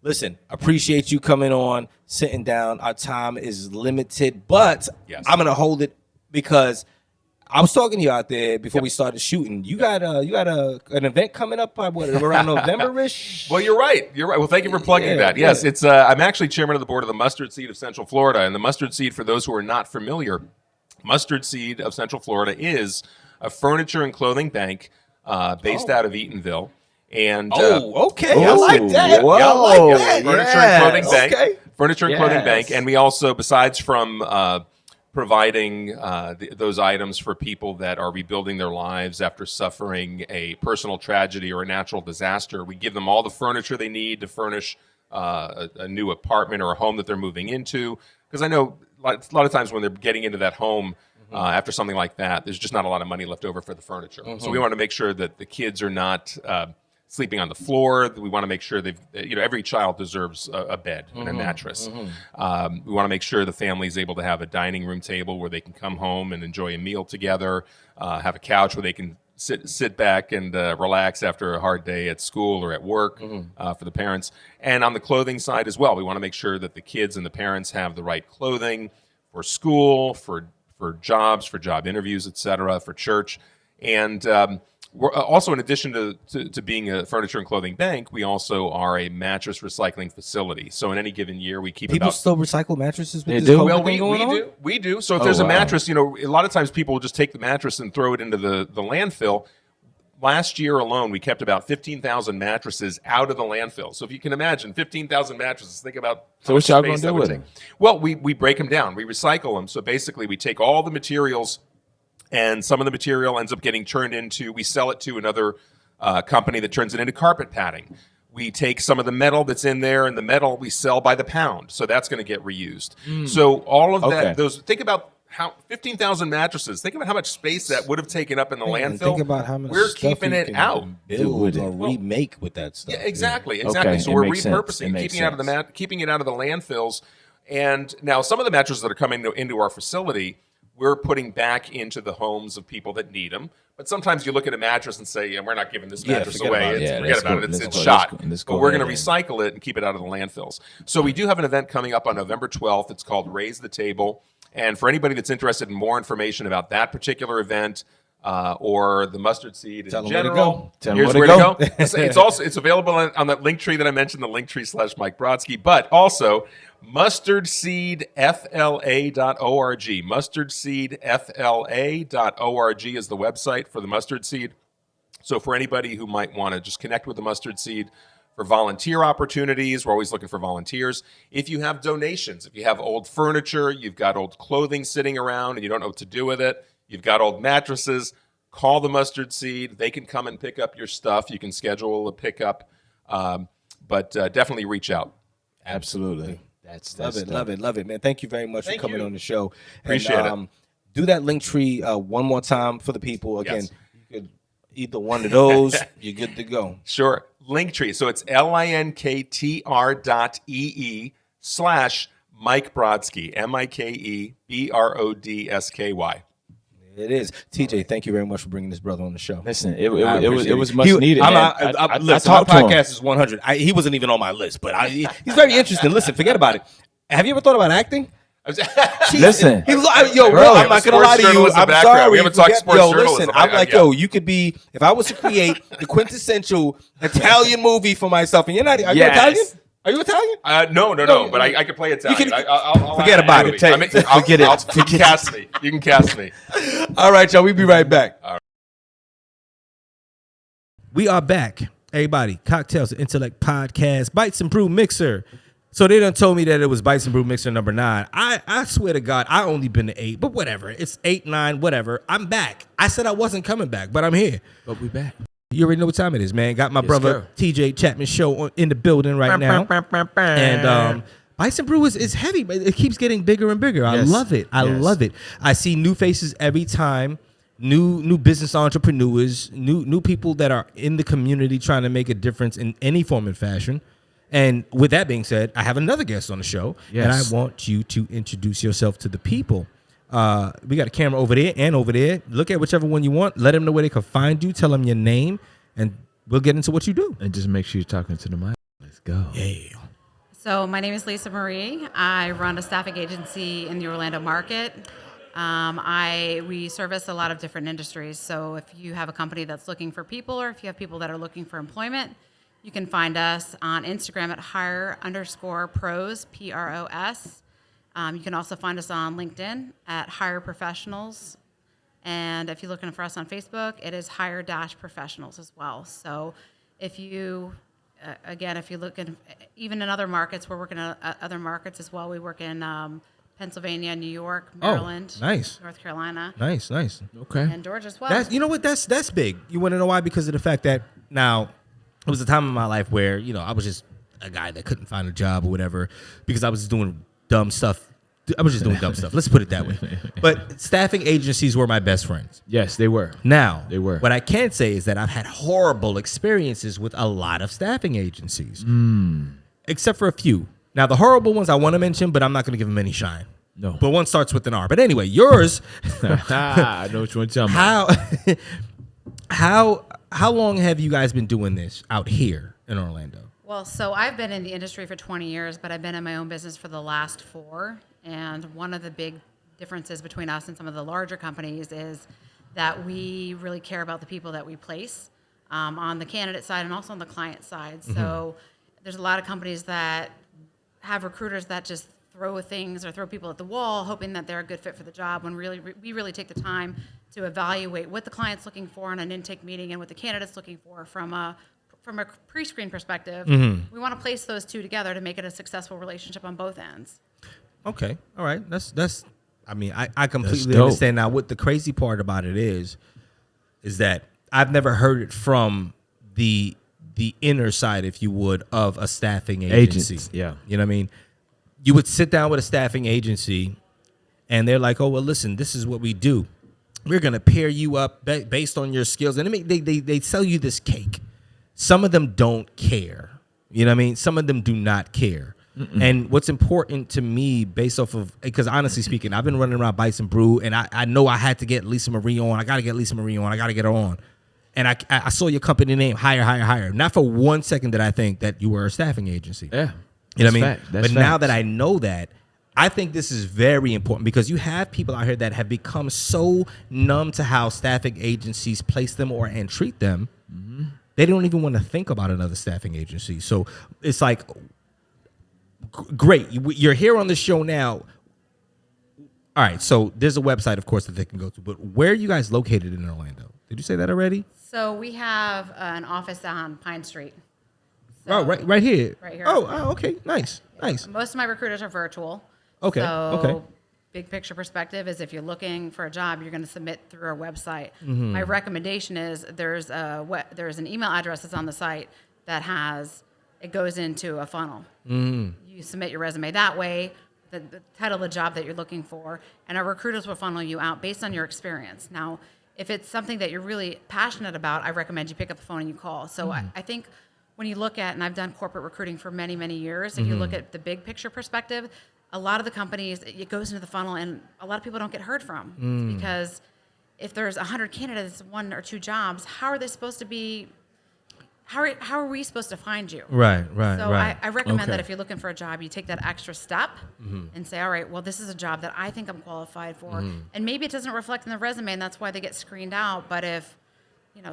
Listen, appreciate you coming on, sitting down. Our time is limited, but I'm gonna hold it because I was talking to you out there before we started shooting. You got an event coming up around November-ish? Well, you're right. Well, thank you for plugging that. Yes, it's I'm actually chairman of the board of the Mustard Seed of Central Florida, and the Mustard Seed, for those who are not familiar, Mustard Seed of Central Florida is a furniture and clothing bank based out of Eatonville. And okay, I like that. Whoa. I like that. Furniture and clothing bank. Okay. Furniture and clothing bank, and we also, besides from providing those items for people that are rebuilding their lives after suffering a personal tragedy or a natural disaster, we give them all the furniture they need to furnish a new apartment or a home that they're moving into. Because I know a lot of times when they're getting into that home after something like that, there's just not a lot of money left over for the furniture. So we want to make sure that the kids are not sleeping on the floor. We want to make sure every child deserves a bed and a mattress. We want to make sure the family is able to have a dining room table where they can come home and enjoy a meal together, have a couch where they can sit back and relax after a hard day at school or at work for the parents. And on the clothing side as well, we want to make sure that the kids and the parents have the right clothing for school, for jobs, for job interviews, etc., for church. And we're also, in addition to being a furniture and clothing bank, we also are a mattress recycling facility. So in any given year, we keep people still recycle mattresses. They do. Well, we do. So if there's a mattress, a lot of times people will just take the mattress and throw it into the landfill. Last year alone, we kept about 15,000 mattresses out of the landfill. So if you can imagine 15,000 mattresses, think about so what y'all gonna do with them? Well, we break them down, we recycle them. So basically, we take all the materials. And some of the material ends up getting turned into, we sell it to another company that turns it into carpet padding. We take some of the metal that's in there, and the metal we sell by the pound. So that's going to get reused. So all of that, think about how 15,000 mattresses, think about how much space that would have taken up in the landfill. Think about how much we're stuff keeping it out. Build or remake with that stuff. Yeah, exactly. Okay, so we're repurposing, keeping it out of the landfills. And now some of the mattresses that are coming into our facility, we're putting back into the homes of people that need them. But sometimes you look at a mattress and say, we're not giving this mattress away. Forget about it. It's shot. But we're going to recycle it and keep it out of the landfills. So we do have an event coming up on November 12th. It's called Raise the Table. And for anybody that's interested in more information about that particular event, or the Mustard Seed in general, here's where to go. It's available on that link tree that I mentioned, the linktree / Mike Brodsky, but also mustardseedfla.org. Mustardseedfla.org is the website for the Mustard Seed. So for anybody who might want to just connect with the Mustard Seed for volunteer opportunities, we're always looking for volunteers. If you have donations, if you have old furniture, you've got old clothing sitting around and you don't know what to do with it, you've got old mattresses, call the Mustard Seed. They can come and pick up your stuff. You can schedule a pickup, but definitely reach out. Absolutely. Love it, man. Thank you very much for coming on the show. Appreciate it. Do that link tree one more time for the people. Again, you could either one of those, you're good to go. Sure. Linktree. So it's linktr.ee/Mike Brodsky, MikeBrodsky. It is. TJ, thank you very much for bringing this brother on the show. Listen, it was much needed. Listen, my podcast is 100. He wasn't even on my list, but he's very interesting. Listen, forget about it. Have you ever thought about acting? Listen, bro, I'm not gonna lie to you. I'm sorry. We haven't talked sports journalism. Listen, I'm like, you could be. If I was to create the quintessential Italian movie for myself, and you're not. Are you Italian? Are you Italian? No. But I could play Italian. I'll forget about it. Forget it. You can cast me. You can cast me. All right, y'all. We'll be right back. All right. We are back. Everybody, Cocktails and Intellect podcast, Bites and Brew Mixer. So they done told me that it was Bites and Brew Mixer number 9. I swear to God, I only been to 8, but whatever. It's 8, 9, whatever. I'm back. I said I wasn't coming back, but I'm here. But we back. You already know what time it is, man. Got my brother TJ Chapman show in the building right now. And Bites and Brew is heavy, but it keeps getting bigger and bigger. I love it. I love it. I see new faces every time. new business entrepreneurs, new people that are in the community trying to make a difference in any form and fashion. And with that being said, I have another guest on the show, and I want you to introduce yourself to the people. We got a camera over there and over there. Look at whichever one you want. Let them know where they can find you. Tell them your name, and we'll get into what you do. And just make sure you're talking to the mic. Let's go. Yeah. So my name is Lisa Marie. I run a staffing agency in the Orlando market. We service a lot of different industries. So if you have a company that's looking for people, or if you have people that are looking for employment, you can find us on Instagram at hire_pros, PROS. You can also find us on LinkedIn at Hire Professionals. And if you're looking for us on Facebook, it is Hire-Professionals as well. So if you, if you look in, even in other markets, we're working in other markets as well. We work in Pennsylvania, New York, Maryland, nice. North Carolina. Nice. Okay. And Georgia as well. That's big. You want to know why? Because of the fact that now it was a time in my life where, I was just a guy that couldn't find a job or whatever because I was doing dumb stuff. I was just doing dumb stuff. Let's put it that way. But staffing agencies were my best friends. Yes, they were. Now, they were. What I can say is that I've had horrible experiences with a lot of staffing agencies, except for a few. Now, the horrible ones I want to mention, but I'm not going to give them any shine. No. But one starts with an R. But anyway, yours. I know what you're talking about. How long have you guys been doing this out here in Orlando? Well, so I've been in the industry for 20 years, but I've been in my own business for the last 4. And one of the big differences between us and some of the larger companies is that we really care about the people that we place on the candidate side and also on the client side. Mm-hmm. So there's a lot of companies that have recruiters that just throw things or throw people at the wall, hoping that they're a good fit for the job, when really we really take the time to evaluate what the client's looking for in an intake meeting and what the candidate's looking for from a pre-screen perspective. Mm-hmm. We want to place those two together to make it a successful relationship on both ends. Okay, all right. That's. I mean, I completely understand now. What the crazy part about it is that I've never heard it from the inner side, if you would, of a staffing agency. Yeah, you know what I mean. You would sit down with a staffing agency, and they're like, "Oh, well, listen, this is what we do. We're gonna pair you up based on your skills," and they sell you this cake. Some of them don't care. You know what I mean? Some of them do not care. Mm-mm. And what's important to me, based off of, because honestly speaking, I've been running around BITES and Brew, and I know I had to get Lisa Marie on. I got to get Lisa Marie on. I got to get her on. And I saw your company name, Hire. Not for 1 second did I think that you were a staffing agency. Yeah. You know what I mean? But now that I know that, I think this is very important, because you have people out here that have become so numb to how staffing agencies place them and treat them. Mm-hmm. They don't even want to think about another staffing agency. So it's like, great, you're here on the show now. All right, so there's a website, of course, that they can go to. But where are you guys located in Orlando? Did you say that already? So we have an office on Pine Street. So right here. Right here. Oh, okay, nice. Most of my recruiters are virtual. Okay. Okay. Big picture perspective is, if you're looking for a job, you're going to submit through our website. Mm-hmm. My recommendation is there's an email address that's on the site that it goes into a funnel. Mm. You submit your resume that way, the title of the job that you're looking for, and our recruiters will funnel you out based on your experience. Now, if it's something that you're really passionate about, I recommend you pick up the phone and you call. So I think when you look at, and I've done corporate recruiting for many, many years, if you look at the big picture perspective, a lot of the companies, it goes into the funnel, and a lot of people don't get heard from because if there's 100 candidates, 1 or 2 jobs, how are they supposed to be? How are we supposed to find you? Right. So I recommend that if you're looking for a job, you take that extra step and say, all right, well, this is a job that I think I'm qualified for, and maybe it doesn't reflect in the resume, and that's why they get screened out. But if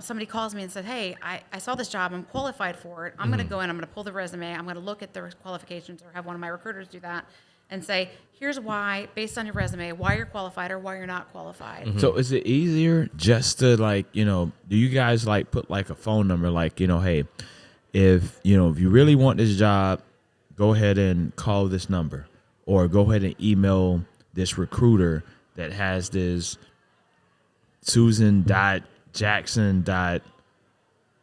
somebody calls me and said, hey, I saw this job, I'm qualified for it, I'm going to go in, I'm going to pull the resume, I'm going to look at their qualifications, or have one of my recruiters do that, and say, here's why, based on your resume, why you're qualified or why you're not qualified. Mm-hmm. So is it easier just to do you guys put a phone number, hey, if you really want this job, go ahead and call this number, or go ahead and email this recruiter that has this Susan.Jackson.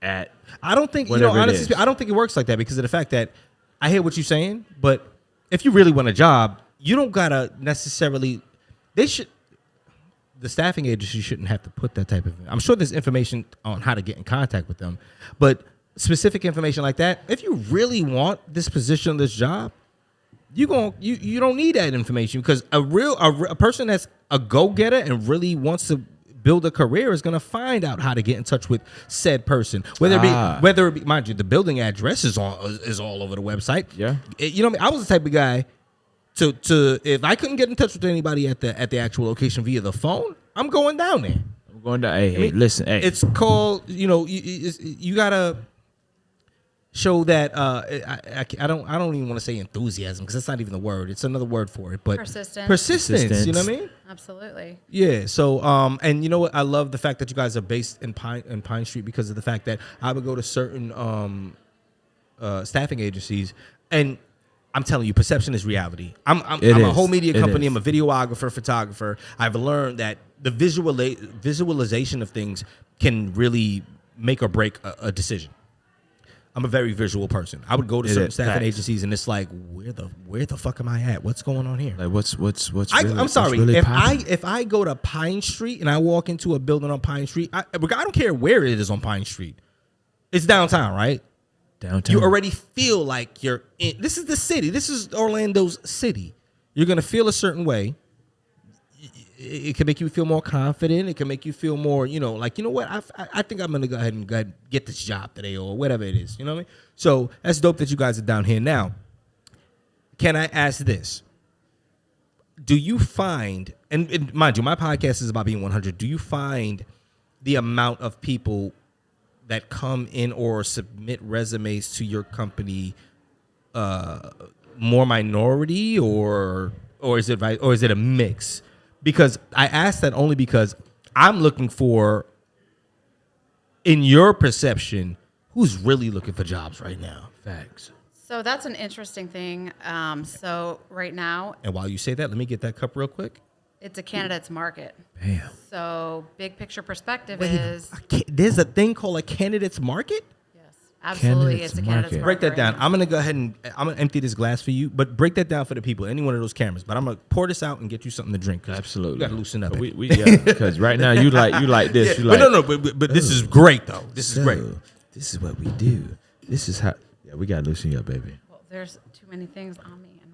At I don't think, honestly, I don't think it works like that, because of the fact that I hear what you're saying, but if you really want a job, you don't gotta necessarily. the staffing agency shouldn't have to put that type of. I'm sure there's information on how to get in contact with them, but specific information like that, if you really want this position, this job, you don't need that information, because a person that's a go-getter and really wants to build a career is going to find out how to get in touch with said person, whether it be, mind you, the building address is all over the website. Yeah. You know what I mean? I was the type of guy to if I couldn't get in touch with anybody at the actual location via the phone, I'm going down there. I'm going down. Hey, listen. Hey, it's called, you gotta show that I don't even want to say enthusiasm, because that's not even the word. It's another word for it, but persistence. You know what I mean? Absolutely. Yeah. So and you know what? I love the fact that you guys are based in Pine Street, because of the fact that I would go to certain staffing agencies, and I'm telling you, perception is reality. I'm a whole media company. I'm a videographer, photographer. I've learned that the visualization of things can really make or break a decision. I'm a very visual person. I would go to certain staffing agencies, and it's like, where the fuck am I at? What's going on here? Like what's I'm sorry. Really if I go to Pine Street and I walk into a building on Pine Street, I don't care where it is on Pine Street. It's downtown, right? Downtown. You already feel like you're in. This is the city. This is Orlando's city. You're gonna feel a certain way. It can make you feel more confident. It can make you feel more, like, you know what? I think I'm gonna go ahead and get this job today, or whatever it is. You know what I mean? So that's dope that you guys are down here now. Can I ask this? Do you find, and mind you, my podcast is about being 100. Do you find the amount of people that come in or submit resumes to your company more minority, or is it right, or is it a mix? Because I ask that only because I'm looking for, in your perception, who's really looking for jobs right now. Facts. So that's an interesting thing. So right now, and while you say that, let me get that cup real quick. it's a candidate's market. Damn. So big picture perspective Wait, is there's a thing called a candidate's market? yes, absolutely, Candidate's it's a candidate's market. market. Break that down. right now. I'm gonna go ahead and I'm gonna empty this glass for you, but break that down for the people, any one of those cameras. But I'm gonna pour this out and get you something to drink. 'Cause Absolutely. you gotta loosen up. Because right now you like this. Yeah, You like, but this is great though. This is great. This is what we do. This is how. Yeah, we gotta loosen you up, baby. Well, there's too many things on me, and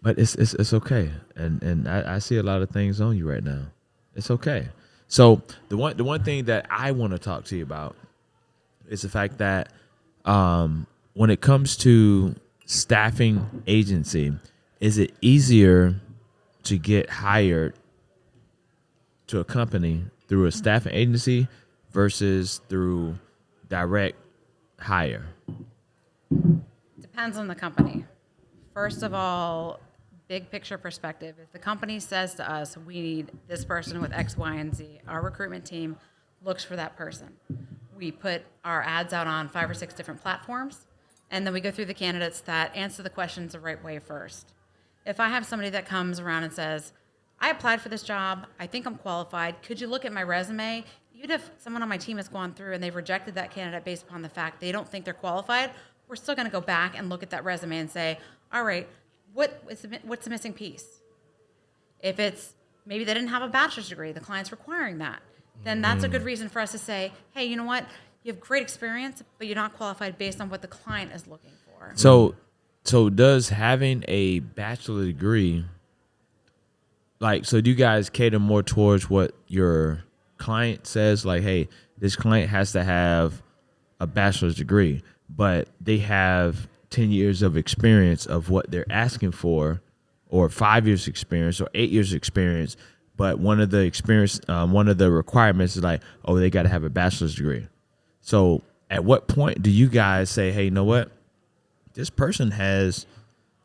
But it's okay, and I see a lot of things on you right now. It's okay. So the one thing that I want to talk to you about is the fact that when it comes to staffing agency, is it easier to get hired to a company through a staffing agency versus through direct hire? depends on the company. First of all, big picture perspective. If the company says to us, we need this person with X, Y, and Z, our recruitment team looks for that person. We put our ads out on 5 or 6 different platforms, and then we go through the candidates that answer the questions the right way first. If I have somebody that comes around and says, I applied for this job, I think I'm qualified, could you look at my resume? Even if someone on my team has gone through and they've rejected that candidate based upon the fact they don't think they're qualified, we're still going to go back and look at that resume and say, all right, what's the missing piece? If it's maybe they didn't have a bachelor's degree, the client's requiring that, then that's a good reason for us to say, hey, you know what? You have great experience, but you're not qualified based on what the client is looking for. So does having a bachelor degree, so do you guys cater more towards what your client says? Like, hey, this client has to have a bachelor's degree, but they have 10 years of experience of what they're asking for, or 5 years experience, or 8 years experience. But one of the requirements is like, oh, they got to have a bachelor's degree. So at what point do you guys say, hey, you know what? This person has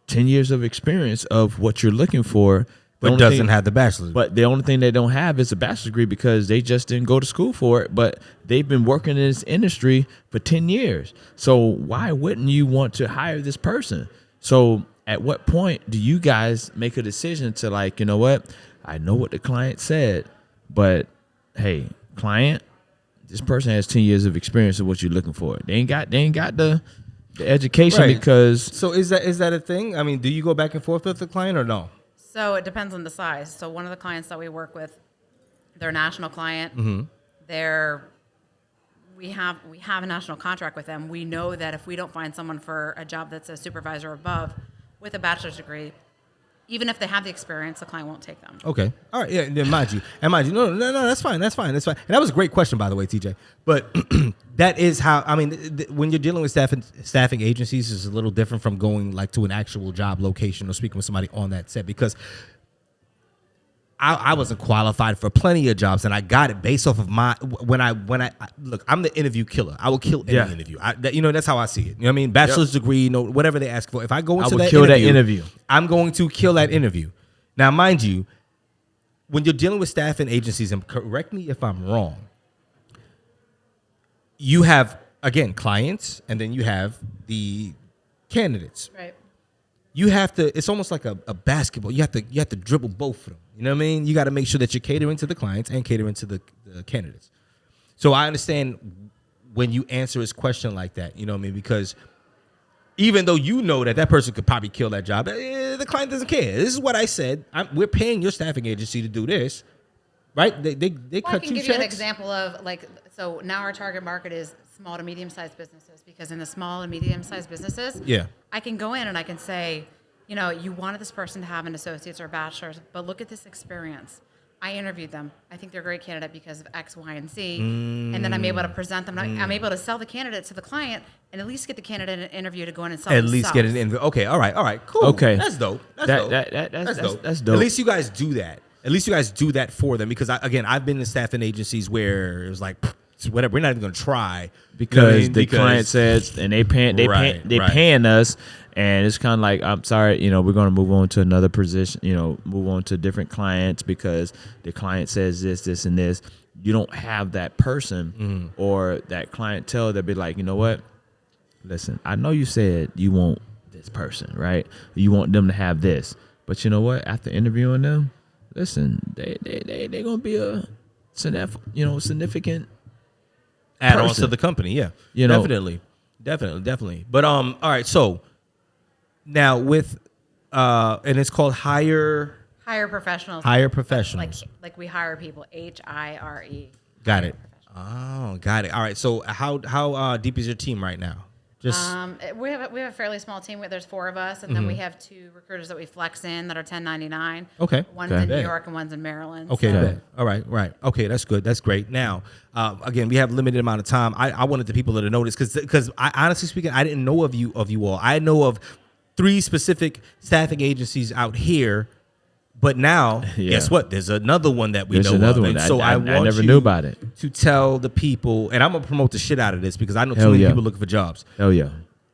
10 years of experience of what you're looking for, But doesn't have the bachelor's. But the only thing they don't have is a bachelor's degree because they just didn't go to school for it, but they've been working in this industry for 10 years. So why wouldn't you want to hire this person? So at what point do you guys make a decision to, like, you know what? I know what the client said, but hey, client, this person has 10 years of experience of what you're looking for. They ain't got the education, Right. because. So is that a thing? I mean, do you go back and forth with the client or no? So it depends on the size. So one of the clients that we work with, They're a national client. We have a national contract with them. We know that if we don't find someone for a job that's a supervisor or above with a bachelor's degree, even if they have the experience, the client won't take them. Okay. All right. Yeah. Then mind you, no, that's fine. And that was a great question, by the way, TJ. But that is how, I mean, when you're dealing with staffing agencies, it's a little different from going like to an actual job location or speaking with somebody on that set, because I wasn't qualified for plenty of jobs, and I got it based off of my when I look. I'm the interview killer. I will kill any interview. That's how I see it. You know what I mean? Bachelor's degree, whatever they ask for. If I go into that interview, I'm going to kill that interview. Now, mind you, when you're dealing with staffing agencies, and correct me if I'm wrong, you have again clients, and then you have the candidates. Right. You have to. It's almost like a basketball. You have to dribble both of them. You know what I mean? You got to make sure that you're catering to the clients and catering to the candidates. So I understand when you answer his question like that. You know what I mean? Because even though you know that person could probably kill that job, the client doesn't care. This is what I said. We're paying your staffing agency to do this, right? They cut you checks. I can give you an example of so now our target market is small to medium-sized businesses, because in the small and medium-sized businesses, I can go in and I can say, you wanted this person to have an associate's or a bachelor's, but look at this experience. I interviewed them. I think they're a great candidate because of X, Y, and Z. And then I'm able to present them. I'm able to sell the candidate to the client and at least get the candidate an interview to go in and sell themselves. At least get an interview. Okay, all right, cool. Okay. That's dope. That's dope. That's dope. At least you guys do that. At least you guys do that for them, because I've been in staffing agencies where it was like, whatever, we're not even going to try. Because the client says, and they paying us. And it's kind of like, I'm sorry, we're going to move on to another position, move on to different clients because the client says this, and this. You don't have that person or that clientele that be like, you know what? Listen, I know you said you want this person, right? You want them to have this. But you know what? After interviewing them, listen, they going to be a significant add-on to the company. Yeah, definitely. But all right, so now with and it's called Hire Professionals. Hire Professionals. Like we hire people. HIRE. Got it. Oh, got it. All right. So how deep is your team right now? Just we have a fairly small team. There's 4 of us, and then we have 2 recruiters that we flex in that are 1099. Okay. One's in New York and one's in Maryland. Okay. So. All right. Okay, that's good. That's great. Now, again, we have limited amount of time. I wanted the people to notice because I honestly speaking, I didn't know of you all. I know of 3 specific staffing agencies out here. But now, guess what? There's another one that we know another of. One. And so I never knew about it. To tell the people, and I'm going to promote the shit out of this because I know too many people looking for jobs. Hell yeah.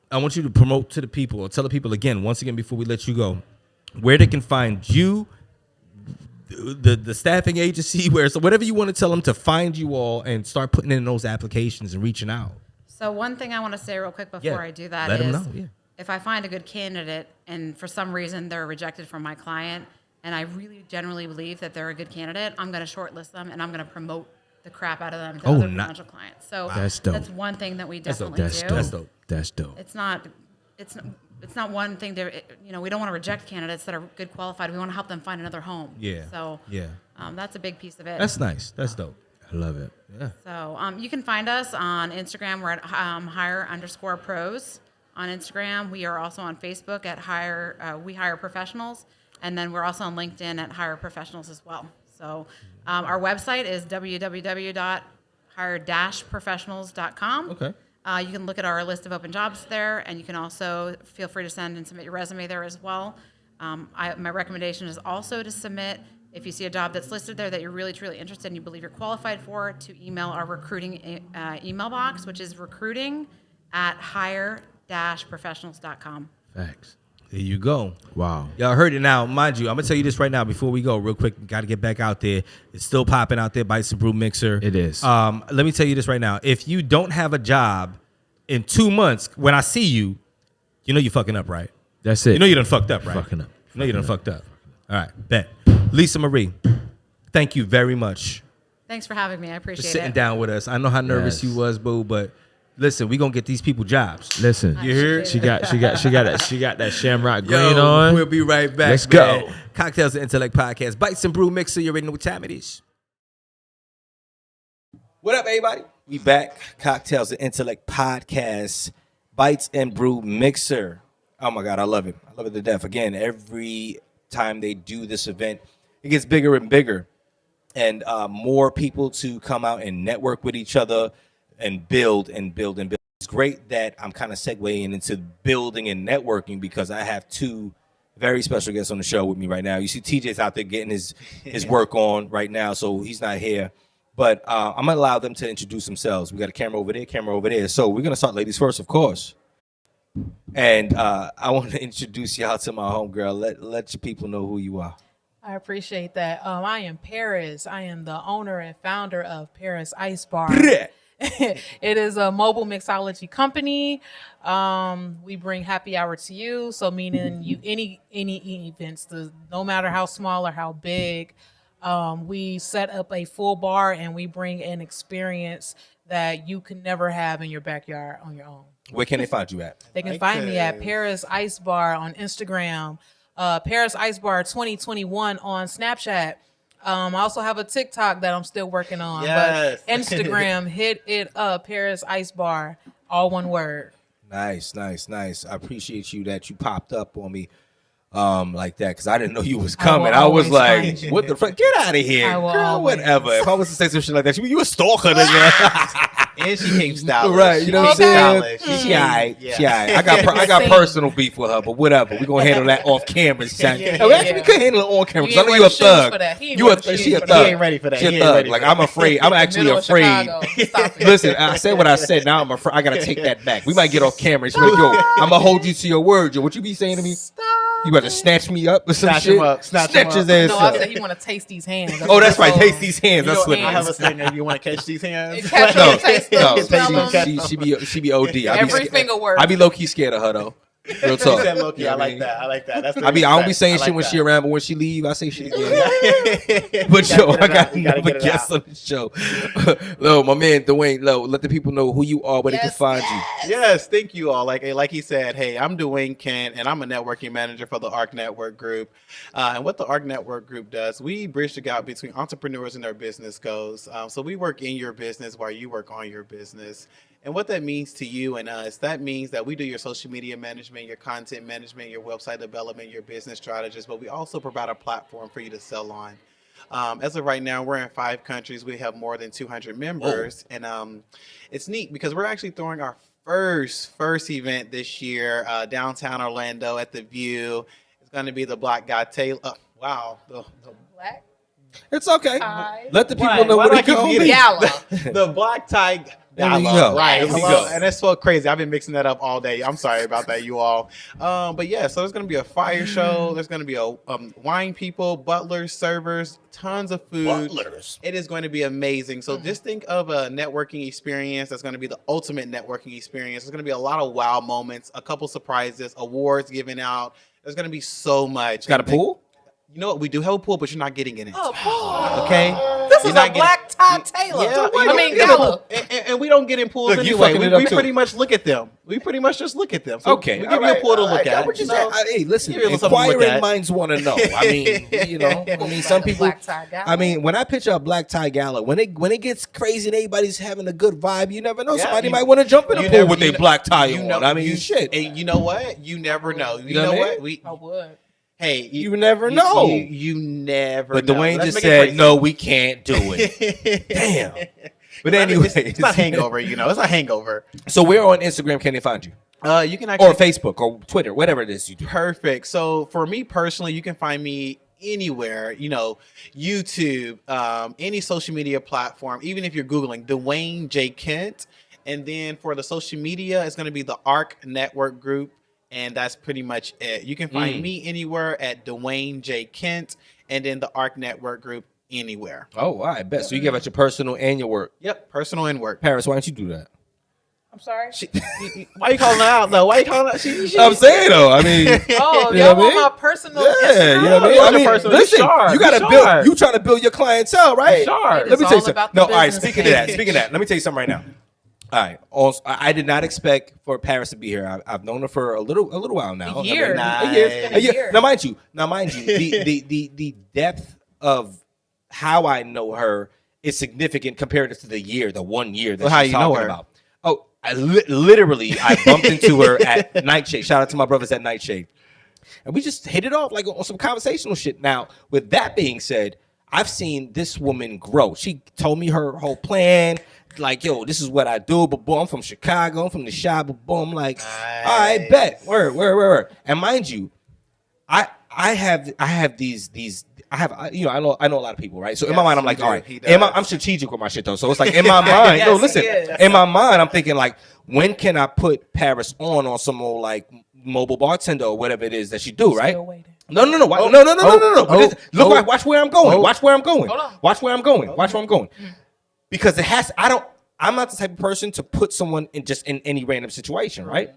I want you to promote to the people, or tell the people again, once again, before we let you go, where they can find you, the staffing agency, so whatever you want to tell them to find you all and start putting in those applications and reaching out. So one thing I want to say real quick before I do that is if I find a good candidate and for some reason they're rejected from my client, and I really generally believe that they're a good candidate, I'm going to shortlist them and I'm going to promote the crap out of them to other potential clients. So that's dope. That's one thing that we definitely do. That's dope. It's not one thing to, we don't want to reject candidates that are good qualified. We want to help them find another home. Yeah. So that's a big piece of it. That's nice. That's dope. I love it. Yeah. So you can find us on Instagram. We're at hire_pros on Instagram. We are also on Facebook at We Hire Professionals. And then we're also on LinkedIn at Hire Professionals as well. So our website is www.hire-professionals.com. Okay. You can look at our list of open jobs there, and you can also feel free to send and submit your resume there as well. My recommendation is also to submit, if you see a job that's listed there that you're really, truly interested and you believe you're qualified for, to email our recruiting email box, which is recruiting@hire-professionals.com. Facts. There you go. Wow. Y'all heard it now. Mind you, I'm going to tell you this right now before we go real quick. Got to get back out there. It's still popping out there. BITES and Brew Mixer. It is. Let me tell you this right now. If you don't have a job in 2 months, when I see you, you know you're fucking up, right? That's it. You know you done fucked up, right? Fucking up. You know you done fucked up. All right, bet. Lisa Marie, thank you very much Thanks for having me. I appreciate for it. sitting down with us. I know how nervous you was, boo, but listen, we gonna get these people jobs. Listen, you hear? She got that shamrock green on. We'll be right back. Let's go. Cocktails and Intellect podcast. BITES and Brew Mixer. You already know what time it is. What up, everybody? We back. Cocktails and Intellect podcast. Bites and Brew Mixer. Oh my God, I love it. I love it to death. Again, every time they do this event, it gets bigger and bigger. And more people to come out and network with each other and build and build and build. It's great that I'm kind of segueing into building and networking because I have two very special guests on the show with me right now. You see TJ's out there getting his work on right now, so he's not here. But I'm going to allow them to introduce themselves. We got a camera over there. So we're going to start ladies first, of course. And I want to introduce y'all to my homegirl. Let your people know who you are. I appreciate that. I am Paris. I am the owner and founder of Paris Ice Bar. It is a mobile mixology company. We bring happy hour to you. So meaning you any events, no matter how small or how big, we set up a full bar and we bring an experience that you can never have in your backyard on your own. Where can they find you at? They can find me at Paris Ice Bar on Instagram. Paris Ice Bar 2021 on Snapchat. I also have a TikTok that I'm still working on. Yes. But Instagram, hit it up, Paris Ice Bar, all one word. Nice. I appreciate you that you popped up on me like that because I didn't know you was coming. I was like, what the fuck? Get out of here. Girl, whatever. If I was to say some shit like that, you a stalker. And she came stylish. Right, you know what I'm saying? Stylish. She all right. Yeah. She all right. I got personal beef with her, but whatever. We're going to handle that off camera. Actually, we could handle it on camera because I know you a thug. She a thug. He ain't ready for that. She a thug. Like, I'm afraid. I'm actually afraid. Listen, I said what I said. Now I'm afraid. I got to take that back. We might get off camera. She's like, yo, I'm going to hold you to your word. Yo, what you be saying to me? You about to snatch me up with some Snatch shit? him up. Snatch his ass No, up. I said he want to taste these hands. Oh, that's right. Taste these hands. That's what I have a saying that you want to catch these hands. Catch them, taste them, smell them. She be OD. Every finger word. I be low key scared of her though. Real talk. Said low-key. I like that. That's I don't be saying shit when she around, but when she leave, I say shit again. But yo, I got another guest on the show. Lo, my man Dwayne. Lo, let the people know who you are, where they can find you. Yes, thank you all. Like he said, hey, I'm Dwayne Kent, and I'm a networking manager for the ARC Network Group. And what the ARC Network Group does, we bridge the gap between entrepreneurs and their business goals. So we work in your business while you work on your business. And what that means to you and us, that means that we do your social media management, your content management, your website development, your business strategist, but we also provide a platform for you to sell on. As of right now, we're in 5 countries. We have more than 200 members. Oh. And it's neat because we're actually throwing our first event this year, downtown Orlando at the View. It's going to be the Black Guy Taylor. Wow. The Black? It's okay. Let the people know what it can be. Gala. The Black Tie There we go. Right. There we Hello. go. And that's so crazy. I've been mixing that up all day. I'm sorry about that, you all. But yeah, so there's going to be a fire show. There's going to be a wine people, butlers, servers, tons of food. Butlers. It is going to be amazing. So just think of a networking experience that's going to be the ultimate networking experience. There's going to be a lot of wow moments, a couple surprises, awards given out. There's going to be so much. Got a pool? You know what? We do have a pool, but you're not getting in it. Oh, pool. Okay? This is a Black Tie Taylor. Gala. And we don't get in pools Look, you anyway. fucking it up We too. pretty much look at them. We pretty much just look at them. So Okay. we give you a pool to look at. What you say? Hey, listen, Give you a little something to look inquiring at. minds want to know. I mean, some people. Black tie gala. I mean, when I picture a black tie gala, when it gets crazy and everybody's having a good vibe, you never know. Yeah, Somebody you- might want to jump in the you pool never- with you their know- black tie you on. know- I mean, you- shit. And you know what? You never know. You know know what I mean? what? I would. Hey, You never know. You never. But know. Dwayne Let's just make it said, crazy. no, we can't do it. Damn. But anyway, it's not hangover. You know, it's not hangover. So where on Instagram can they find you? You can actually Or Facebook or Twitter, whatever it is you do. Perfect. So for me personally, you can find me anywhere, you know, YouTube, any social media platform, even if you're Googling Dwayne J. Kent. And then for the social media, it's going to be the ARC Network Group. And that's pretty much it. You can find me anywhere at Dwayne J. Kent and then the ARC Network Group anywhere. Oh, I bet. So you give out your personal and your work. Yep, personal and work. Paris, why don't you do that? I'm sorry. Why you calling her out though? Why you calling her? She I'm saying though. I mean, Oh, You know y'all what I want mean? my personal yeah, Instagram? you know what I mean. What's I your mean, personal- listen, Sure, you gotta sure. build. You trying to build your clientele, right? Sure. It Let is me tell you all something. about the No, all right. business Speaking of that. Let me tell you something right now. All right. Also, I did not expect for Paris to be here. I've known her for a little while now. A year. A It's been a year. Now, mind you, the depth of how I know her is significant compared to the 1 year that Well, how she's you know talking her? about. Oh, I literally bumped into her at Nightshade. Shout out to my brothers at Nightshade. And we just hit it off like on some conversational shit. Now, with that being said, I've seen this woman grow. She told me her whole plan. Like, yo, this is what I do. But boom, I'm from Chicago. I'm from the shop. But boom, like, all right, bet. Word. And mind you, I have these. I know a lot of people, right? So in my mind, I'm like, all right. I'm strategic with my shit though. So it's like in my mind, Yes, no, listen. yes. In my mind, I'm thinking like, when can I put Paris on some old like mobile bartender or whatever it is that she do, right? Still waiting. No. No. Watch where I'm going. Watch where I'm going. Watch where I'm going. Watch where I'm going. Because I'm not the type of person to put someone in any random situation, right?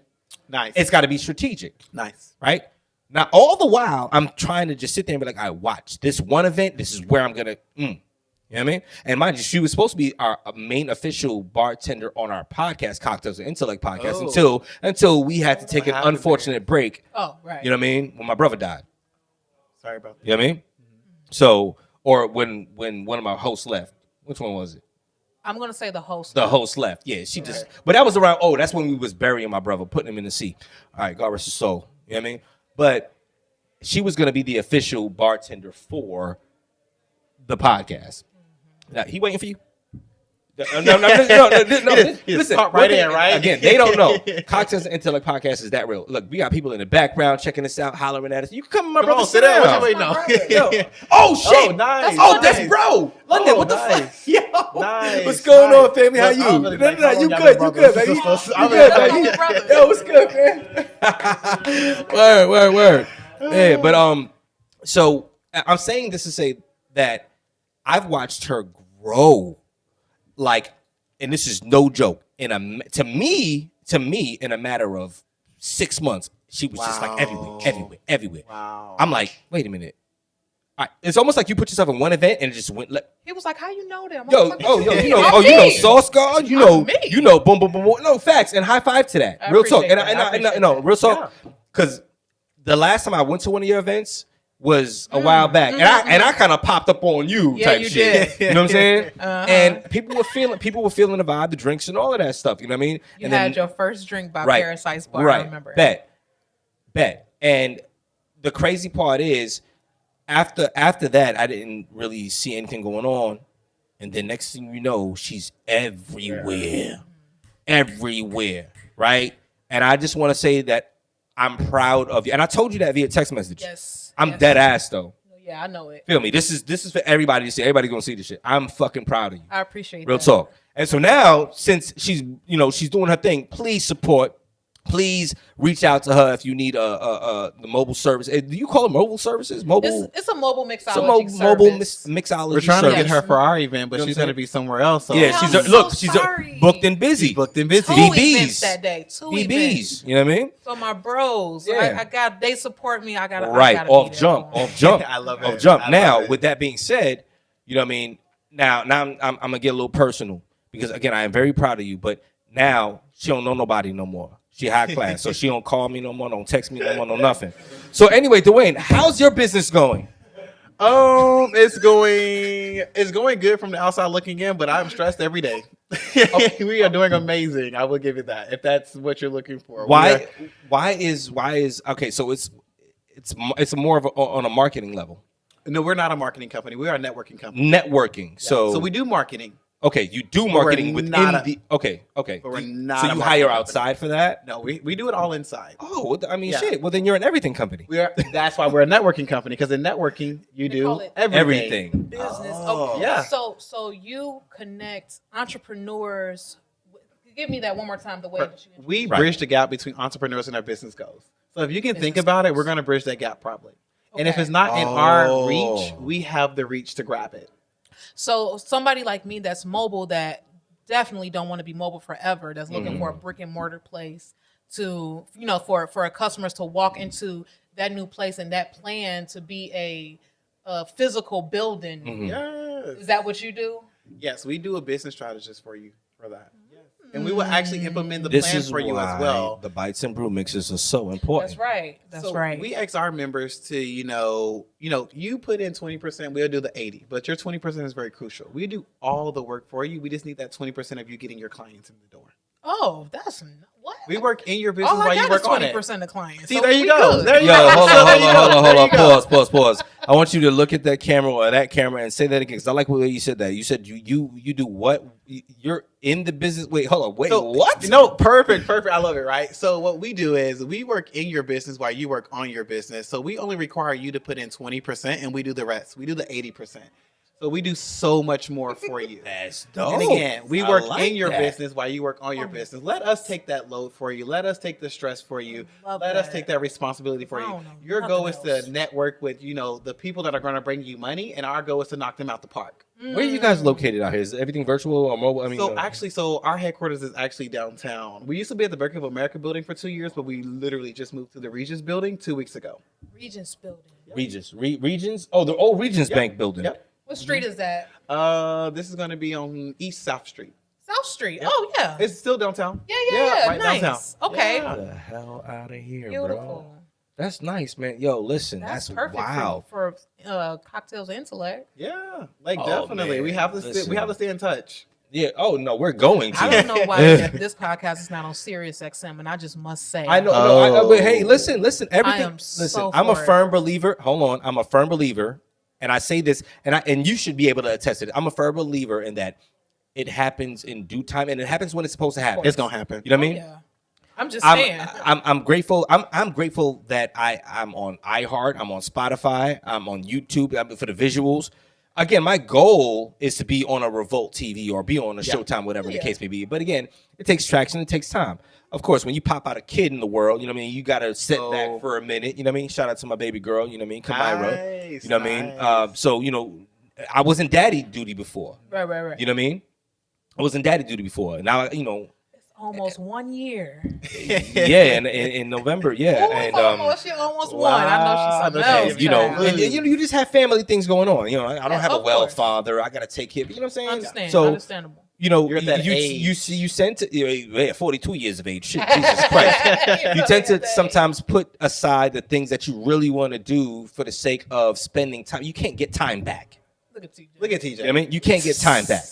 Nice. It's got to be strategic. Nice. Right? Now, all the while, I'm trying to just sit there and be like, I watch this one event. This is where I'm going to, you know what I mean? And mind you, she was supposed to be our main official bartender on our podcast, Cocktails and Intellect podcast, until we had to take an unfortunate break. Oh, right. You know what I mean? When my brother died. Sorry about that. You know what I mean? So, or when one of my hosts left. Which one was it? I'm going to say the host. The host left. Yeah, she just, but that was around, that's when we was burying my brother, putting him in the sea. All right, God rest his soul. You know what I mean? But she was going to be the official bartender for the podcast. Now, he waiting for you? No. Listen, right in, right? Again, they don't know. Cocktails and Intellect podcast is that real. Look, we got people in the background checking us out, hollering at us. You can come, my brother. Sit down. What you waiting on? Oh shit! Oh, nice. That's bro. London, what the fuck? Yo, Nice. what's going on, family? How Look, you? I'm really like, No, you y'all good? my You good, brothers baby? and You sisters. good, baby? Yo, what's good, man? Word. Yeah, but so I'm saying this to say that I've watched her grow, like, and this is no joke. To me, in a matter of 6 months, she was just like everywhere. Wow. I'm like, wait a minute. It's almost like you put yourself in one event and it just went. He was like, "How you know them?" You know Sauce God, you know, boom. No, facts, and high five to that. I Real talk, appreciate and that. I no, real talk, because the last time I went to one of your events was a while back, and I kind of popped up on you type you shit. did. You know what I'm saying? And people were feeling the vibe, the drinks, and all of that stuff. You know what I mean? You and had your first drink by Paris Ice Bar. I remember. Bet. And the crazy part is, after that, I didn't really see anything going on. And then next thing you know, she's everywhere. Right? And I just want to say that I'm proud of you. And I told you that via text message. Yes. I'm dead ass though. Yeah, I know it. Feel me? This is for everybody to see. Everybody gonna see this shit. I'm fucking proud of you. I appreciate Real that. talk. And so now, since she's doing her thing, please support. Please reach out to her if you need the mobile service. Do you call it mobile services? Mobile. It's a mobile mixology It's a mobile service. mixology. We're trying to service. get her for our event, but she's going to be somewhere else. So. Yeah, I'm she's sorry. booked and busy. She's booked and busy. Two BBs. events that day. Two events. BBs. You know what I mean? So my bros, Yeah. they support me. I got Right. I Off jump. I love it. Off jump. I Now, love it. with that being said, you know what I mean? Now I'm gonna get a little personal because again, I am very proud of you, but now she don't know nobody no more. She high class, so she don't call me no more, don't text me no more, no nothing. So anyway, Dwayne, how's your business going? It's going good from the outside looking in, but I'm stressed every day. We are doing amazing. I will give you that if that's what you're looking for. Why is okay? So it's more of on a marketing level. No, we're not a marketing company. We are a networking company. Networking. So we do marketing. Okay, you do marketing we're within not okay. But we're not. So a you marketing hire company. outside for that? No, we do it all inside. Oh, well, I mean, Yeah. shit. Well, then you're an everything company. That's why we're a networking company, because in networking you They call do it everything. business. Oh. Okay. Yeah. So you connect entrepreneurs. Give me that one more time. The way that you We Right. bridge the gap between entrepreneurs and their business goals. So if you can think Business about it, goals. we're going to bridge that gap properly. And if Okay. it's not in our reach, we have the reach to grab it. So somebody like me that's mobile, that definitely don't want to be mobile forever, that's looking for a brick and mortar place to, for our customers to walk into that new place and that plan to be a physical building. Yes. Is that what you do? Yes, we do a business strategist for you for that. And we will actually implement the This plan is for you why as well. the bites and brew mixers are so important. That's right. That's right. We ask our members to, you put in 20%, we'll do the 80, but your 20% is very crucial. We do all the work for you. We just need that 20% of you getting your clients in the door. Oh, that's what? We work in your business All while I you got work is on it. 20% of clients. See, so there you we go. good. There you Yo, go. hold So there on, you hold go. on, There hold you on. go. Pause. I want you to look at that camera or that camera and say that again because I like the way you said that. You said you do what? You're in the business. Wait, hold on. Wait, So, what? No, perfect. I love it, right? So what we do is we work in your business while you work on your business. So we only require you to put in 20% and we do the rest. We do the 80%. So we do so much more for you. That's dope. And again, we work like in your that. business while you work on your business. Let us take that load for you. Let us take the stress for you. Love Let us that. take that responsibility for I you. don't know Your goal is nothing else. to network with, the people that are going to bring you money, and our goal is to knock them out the park. Where are you guys located out here? Is everything virtual or mobile? I mean, So our headquarters is actually downtown. We used to be at the Bank of America building for 2 years, but we literally just moved to the Regis building 2 weeks ago. Regents building. Regions. Oh, the old Regions Bank building. Yep. What street is that? This is going to be on East South Street. South Street. Oh, yeah. It's still downtown. Yeah. Right Nice. downtown. Okay. Yeah. Get the hell out of here, Beautiful. bro. That's nice, man. Yo, listen, that's perfect wow. for Cocktails and Intellect. Yeah, Oh, definitely. man. We have to Listen. we have to stay in touch. Yeah. Oh no, we're going to. I don't know why this podcast is not on Sirius XM, and I just must say. I know. But hey, listen. Everything. am Listen, so I'm a for it. firm believer. Hold on. I'm a firm believer, and I say this, and you should be able to attest to it. I'm a firm believer in that it happens in due time, and it happens when it's supposed to happen. It's gonna happen. You know what I mean? Yeah. I'm just saying. I'm grateful. I'm grateful that I'm on iHeart. I'm on Spotify. I'm on YouTube for the visuals. Again, my goal is to be on a Revolt TV or be on a Showtime, whatever the case may be. But again, it takes traction. It takes time. Of course, when you pop out a kid in the world, you know what I mean? You got to sit back for a minute. You know what I mean? Shout out to my baby girl. You know what I mean? Kamira. Nice, You know what I mean? So, I was in daddy duty before. Right. You know what I mean? I was in daddy duty before. Now, It's almost 1 year. yeah, in November, yeah. Oh, And she almost won. I know she's something else. and you just have family things going on. I don't have a of well course. father. I got to take care. You know what I'm saying? Understandable. You're at that age. You tend to 42 years of age. Shit, Jesus Christ. You tend to sometimes put aside the things that you really want to do for the sake of spending time. You can't get time back. Look at TJ. Look at TJ. You know what I mean? You can't get time back.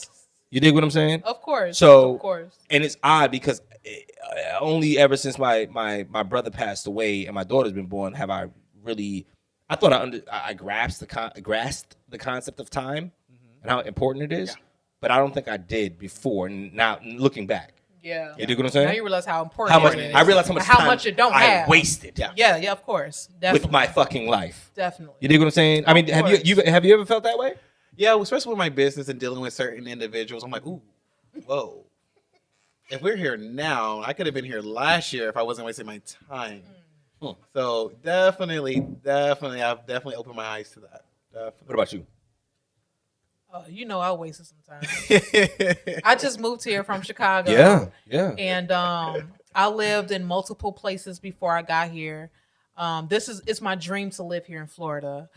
You dig what I'm saying? Of course. So, of course. and it's odd because only ever since my brother passed away and my daughter's been born have I really. I thought I grasped the concept of time and how important it is, but I don't think I did before. Now looking back, Yeah. you dig what I'm saying? Now you realize how important it is. I realized how how time much you don't I have. wasted. Yeah, of course. Definitely. With my fucking life. Definitely. You dig what I'm saying? I mean, have you ever felt that way? Yeah, especially with my business and dealing with certain individuals, I'm like, ooh, whoa. If we're here now, I could have been here last year if I wasn't wasting my time. So definitely, I've definitely opened my eyes to that. Definitely. What about you? I wasted some time. I just moved here from Chicago. Yeah. And I lived in multiple places before I got here. It's my dream to live here in Florida.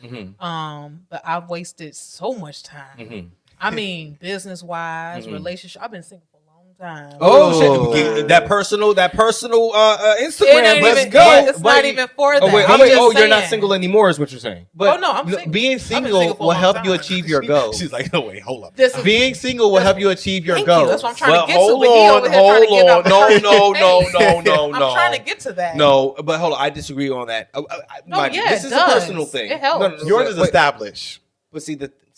But I've wasted so much time. I mean, business wise, relationship. I've been single for a long time. Oh shit! That personal Instagram. Let's even, go. It's not even for that. Wait, I'm just you're not saying. single anymore, is what you're saying. But no, I'm single. being I've been single single for a will long help time. you achieve your goals. She's like, no, wait, hold up. Being single will help you achieve your Thank goals. you. That's what I'm trying to get to. But he over here trying to get out No. I'm trying to get to that. No, but hold on, I disagree on that. This is a personal thing. It helps. Yours is established. But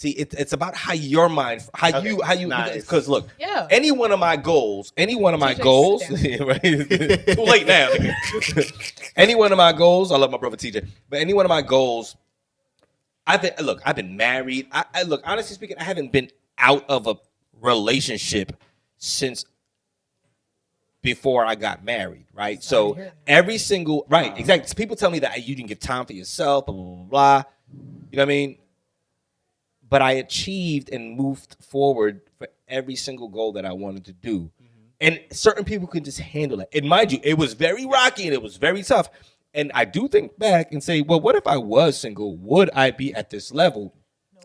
it's about how your mind, how you, Nice. because look, Yeah. any one of my goals, right? Too late now. Any one of my goals, I love my brother TJ, but any one of my goals, I've been married. I look, honestly speaking, I haven't been out of a relationship since before I got married, right? So every single, right, exactly. So people tell me that you didn't give time for yourself, blah, blah, blah, blah. You know what I mean? But I achieved and moved forward for every single goal that I wanted to do. And certain people can just handle it. And mind you, it was very rocky and it was very tough. And I do think back and say, well, what if I was single? Would I be at this level?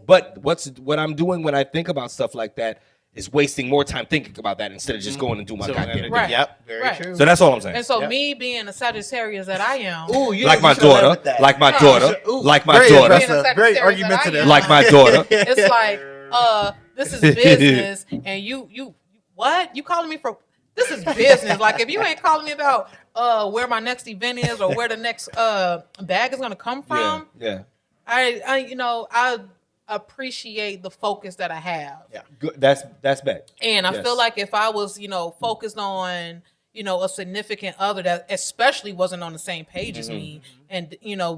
But what I'm doing when I think about stuff like that is wasting more time thinking about that instead of just going and do my goddamn thing. Right. Yep, very true. So that's all I'm saying. And so me being a Sagittarius that I am, Like my daughter, like my daughter, like my Very daughter, aggressive, very argumentative. like my daughter. it's like, this is business, and you what? You calling me for? This is business. Like if you ain't calling me about where my next event is or where the next bag is gonna come from, Yeah. I appreciate the focus that I have. Yeah. Good. That's bet. And I feel like if I was, focused on, a significant other that especially wasn't on the same page as me and,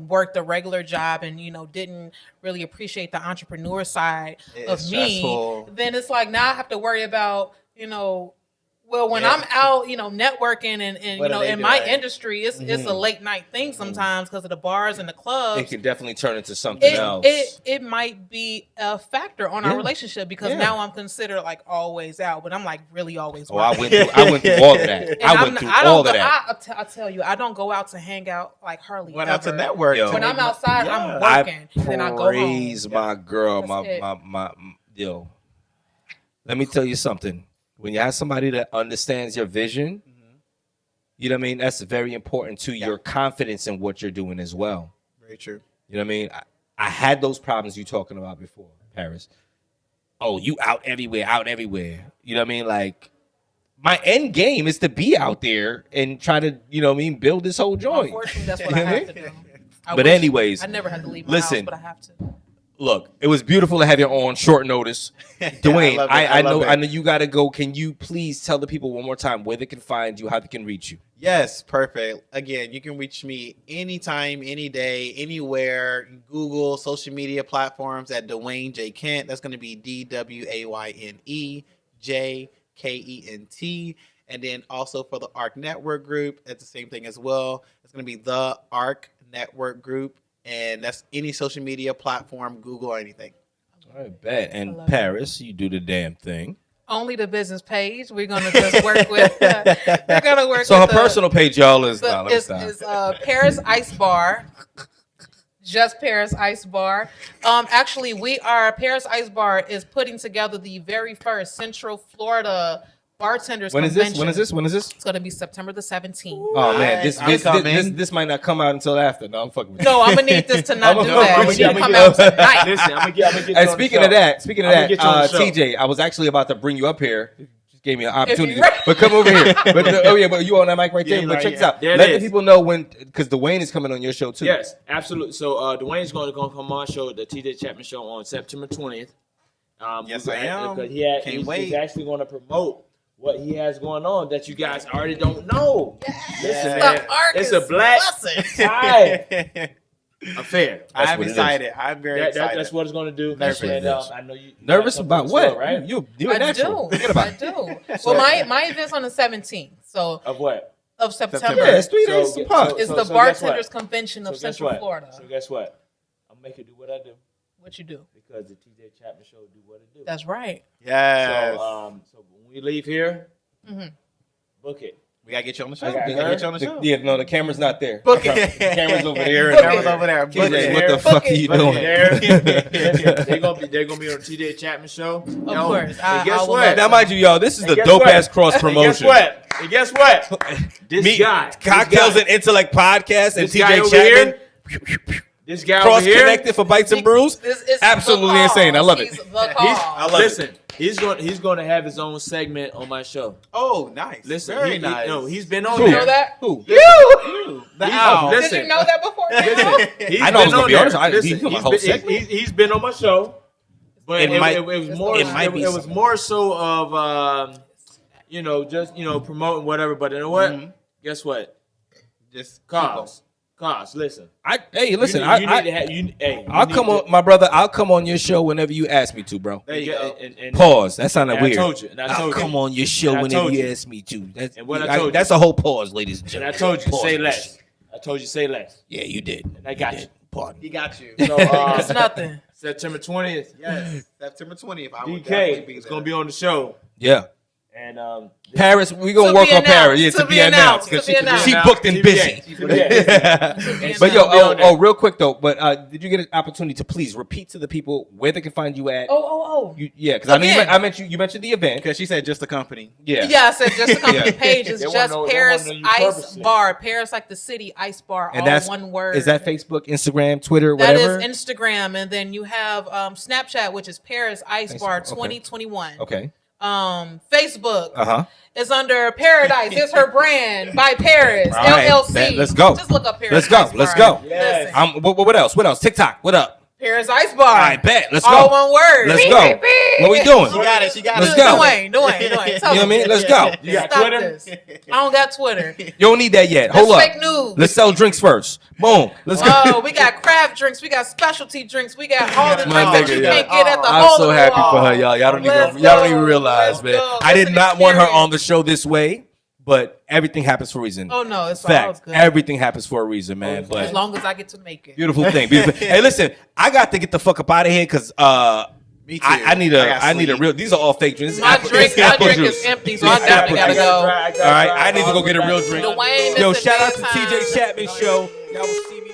worked a regular job and, didn't really appreciate the entrepreneur side of me, then it's like now I have to worry about, when I'm out, networking and in my industry, it's a late night thing sometimes because of the bars and the clubs. It can definitely turn into something else. It might be a factor on our relationship because now I'm considered like always out, but I'm like really always working. I went through all of that. I went through all of that. I'll tell you, I don't go out to hang out like hardly Went ever. out to network. When I'm outside, I'm working. Then I go home. Praise my girl, That's my yo. Let me tell you something. When you have somebody that understands your vision, you know what I mean? That's very important to your confidence in what you're doing as well. Very true. You know what I mean? I had those problems you talking about before, Paris. Oh, you out everywhere. You know what I mean? Like, my end game is to be out there and try to, build this whole joint. Unfortunately, that's what I have to do. But anyways, I never had to leave my house, but I have to. Look, it was beautiful to have you on short notice. Dwayne, I know you got to go. Can you please tell the people one more time where they can find you, how they can reach you? Yes, perfect. Again, you can reach me anytime, any day, anywhere. Google, social media platforms at Dwayne J. Kent. That's going to be DWAYNE JKENT. And then also for the ARC Network Group, it's the same thing as well. It's going to be the ARC Network Group. And that's any social media platform, Google or anything. All right, bet. And Paris, you do the damn thing. Only the business page. We're gonna just work with. We're gonna work. So with her personal page, y'all, is Paris Ice Bar. Just Paris Ice Bar. Actually, Paris Ice Bar is putting together the very first Central Florida Bartenders Convention. When is this? It's going to be September the 17th. Oh, man. This might not come out until after. No, I'm fucking with you. No, I'm going to need this to not do that. It should come out tonight. Listen, I'm going to get And speaking of that, TJ, I was actually about to bring you up here. Just gave me an opportunity. But come over here. But you on that mic right there. But check this out. Let the people know when, because Dwayne is coming on your show too. Yes, absolutely. So Dwayne's going to come on my show, the TJ Chapman Show, on September 20th. Yes, I am. Because he's actually going to promote what he has going on that you guys already don't know. Yes. Listen, man, it's a black tie affair. I'm excited. I'm very excited. That's what it's going to do. Nervous. And, I know you nervous about what? Well, right? You're I do. I do. Well, my event's on the 17th. So of what? Of September. Yeah, it's 3 days apart. It's the Bartenders Convention of Central Florida. So guess what? I'm going to make it do what I do. What you do? Because the TJ Chapman Show do what it do. That's right. Yes. So when we leave here, book it. We gotta get you on the show. Yeah, no, the camera's not there. Book it. The camera's over there. The camera's over there. Book it. What the fuck are you doing? They're gonna be on the TJ Chapman Show. Of course. And guess what? Now, mind you, y'all, this is the dope ass cross promotion. And guess what? This guy, Cocktails and Intellect podcast, and this guy TJ Chapman. This guy Cross over here, connected for Bites and Brews. Absolutely insane. I love it. Listen, he's going to have his own segment on my show. Oh, nice. Listen, very nice. He's been on You there. know that? Who? You. Listen, Did you know that before? He's I know I was been gonna be on honest. there. Listen, He's my whole segment. he's been on my show, but It might- it was more. it might be It was more so of just promoting whatever. But you know what? Guess what? Just Cause, listen. Hey, listen. You need to have. I'll come on, my brother. I'll come on your show whenever you ask me to, bro. there you go. And Pause. That sounded weird. I told you. I'll come on your show And I whenever told you you. ask me to. That's, And what I told you. that's a whole pause, ladies and And gentlemen. I told you, Pause. say less. I told you, say less. Yeah, you did. And I got you. Pardon. He got you. So It's nothing. September 20th, Yes. September 20th. I will definitely DK be is there. going to be on the show. Yeah. And Paris, we gonna work on Paris. Yeah, to be announced because she booked and busy. But yo, real quick though. But did you get an opportunity to please repeat to the people where they can find you at? Yeah, because I know I mentioned you mentioned the event because she said just the company. Yeah, I said just the company page is just Paris Ice Bar. Paris like the city, Ice Bar, and all one word. Is that Facebook, Instagram, Twitter, whatever? That is Instagram, and then you have Snapchat, which is Paris Ice Bar 2021. Okay. Facebook is under Paradise. It's her brand by Paris right. LLC. Let's go. Just look up Paris. Let's go. Yes. What else? TikTok. What up? Paris Ice Bar. I bet. Let's go. All one word. Let's go. What we doing? She got it. Let's go. Dwayne. You know what I mean? Let's go. You got Stop Twitter? this. I don't got Twitter. You don't need that yet. Hold up. Fake news. Let's sell drinks first. Boom. Let's go. Oh, we got craft drinks. We got specialty drinks. We got all the drinks that you can't get at the I'm hole so in the happy wall. for her, y'all. Y'all don't even realize, man. I did not want her on the show this way, but everything happens for a reason. Oh no, it's Fact. all good. Everything happens for a reason, man. But as long as I get to make it. beautiful thing. Hey, listen, I got to get the fuck up out of here because Me too. I need a real. These are all fake drinks. My drink is empty, so I definitely gotta go. All right, I need to go get a real drink. Dwayne, Yo, Mr. shout out to Daytime. TJ Chapman show. Y'all will see me.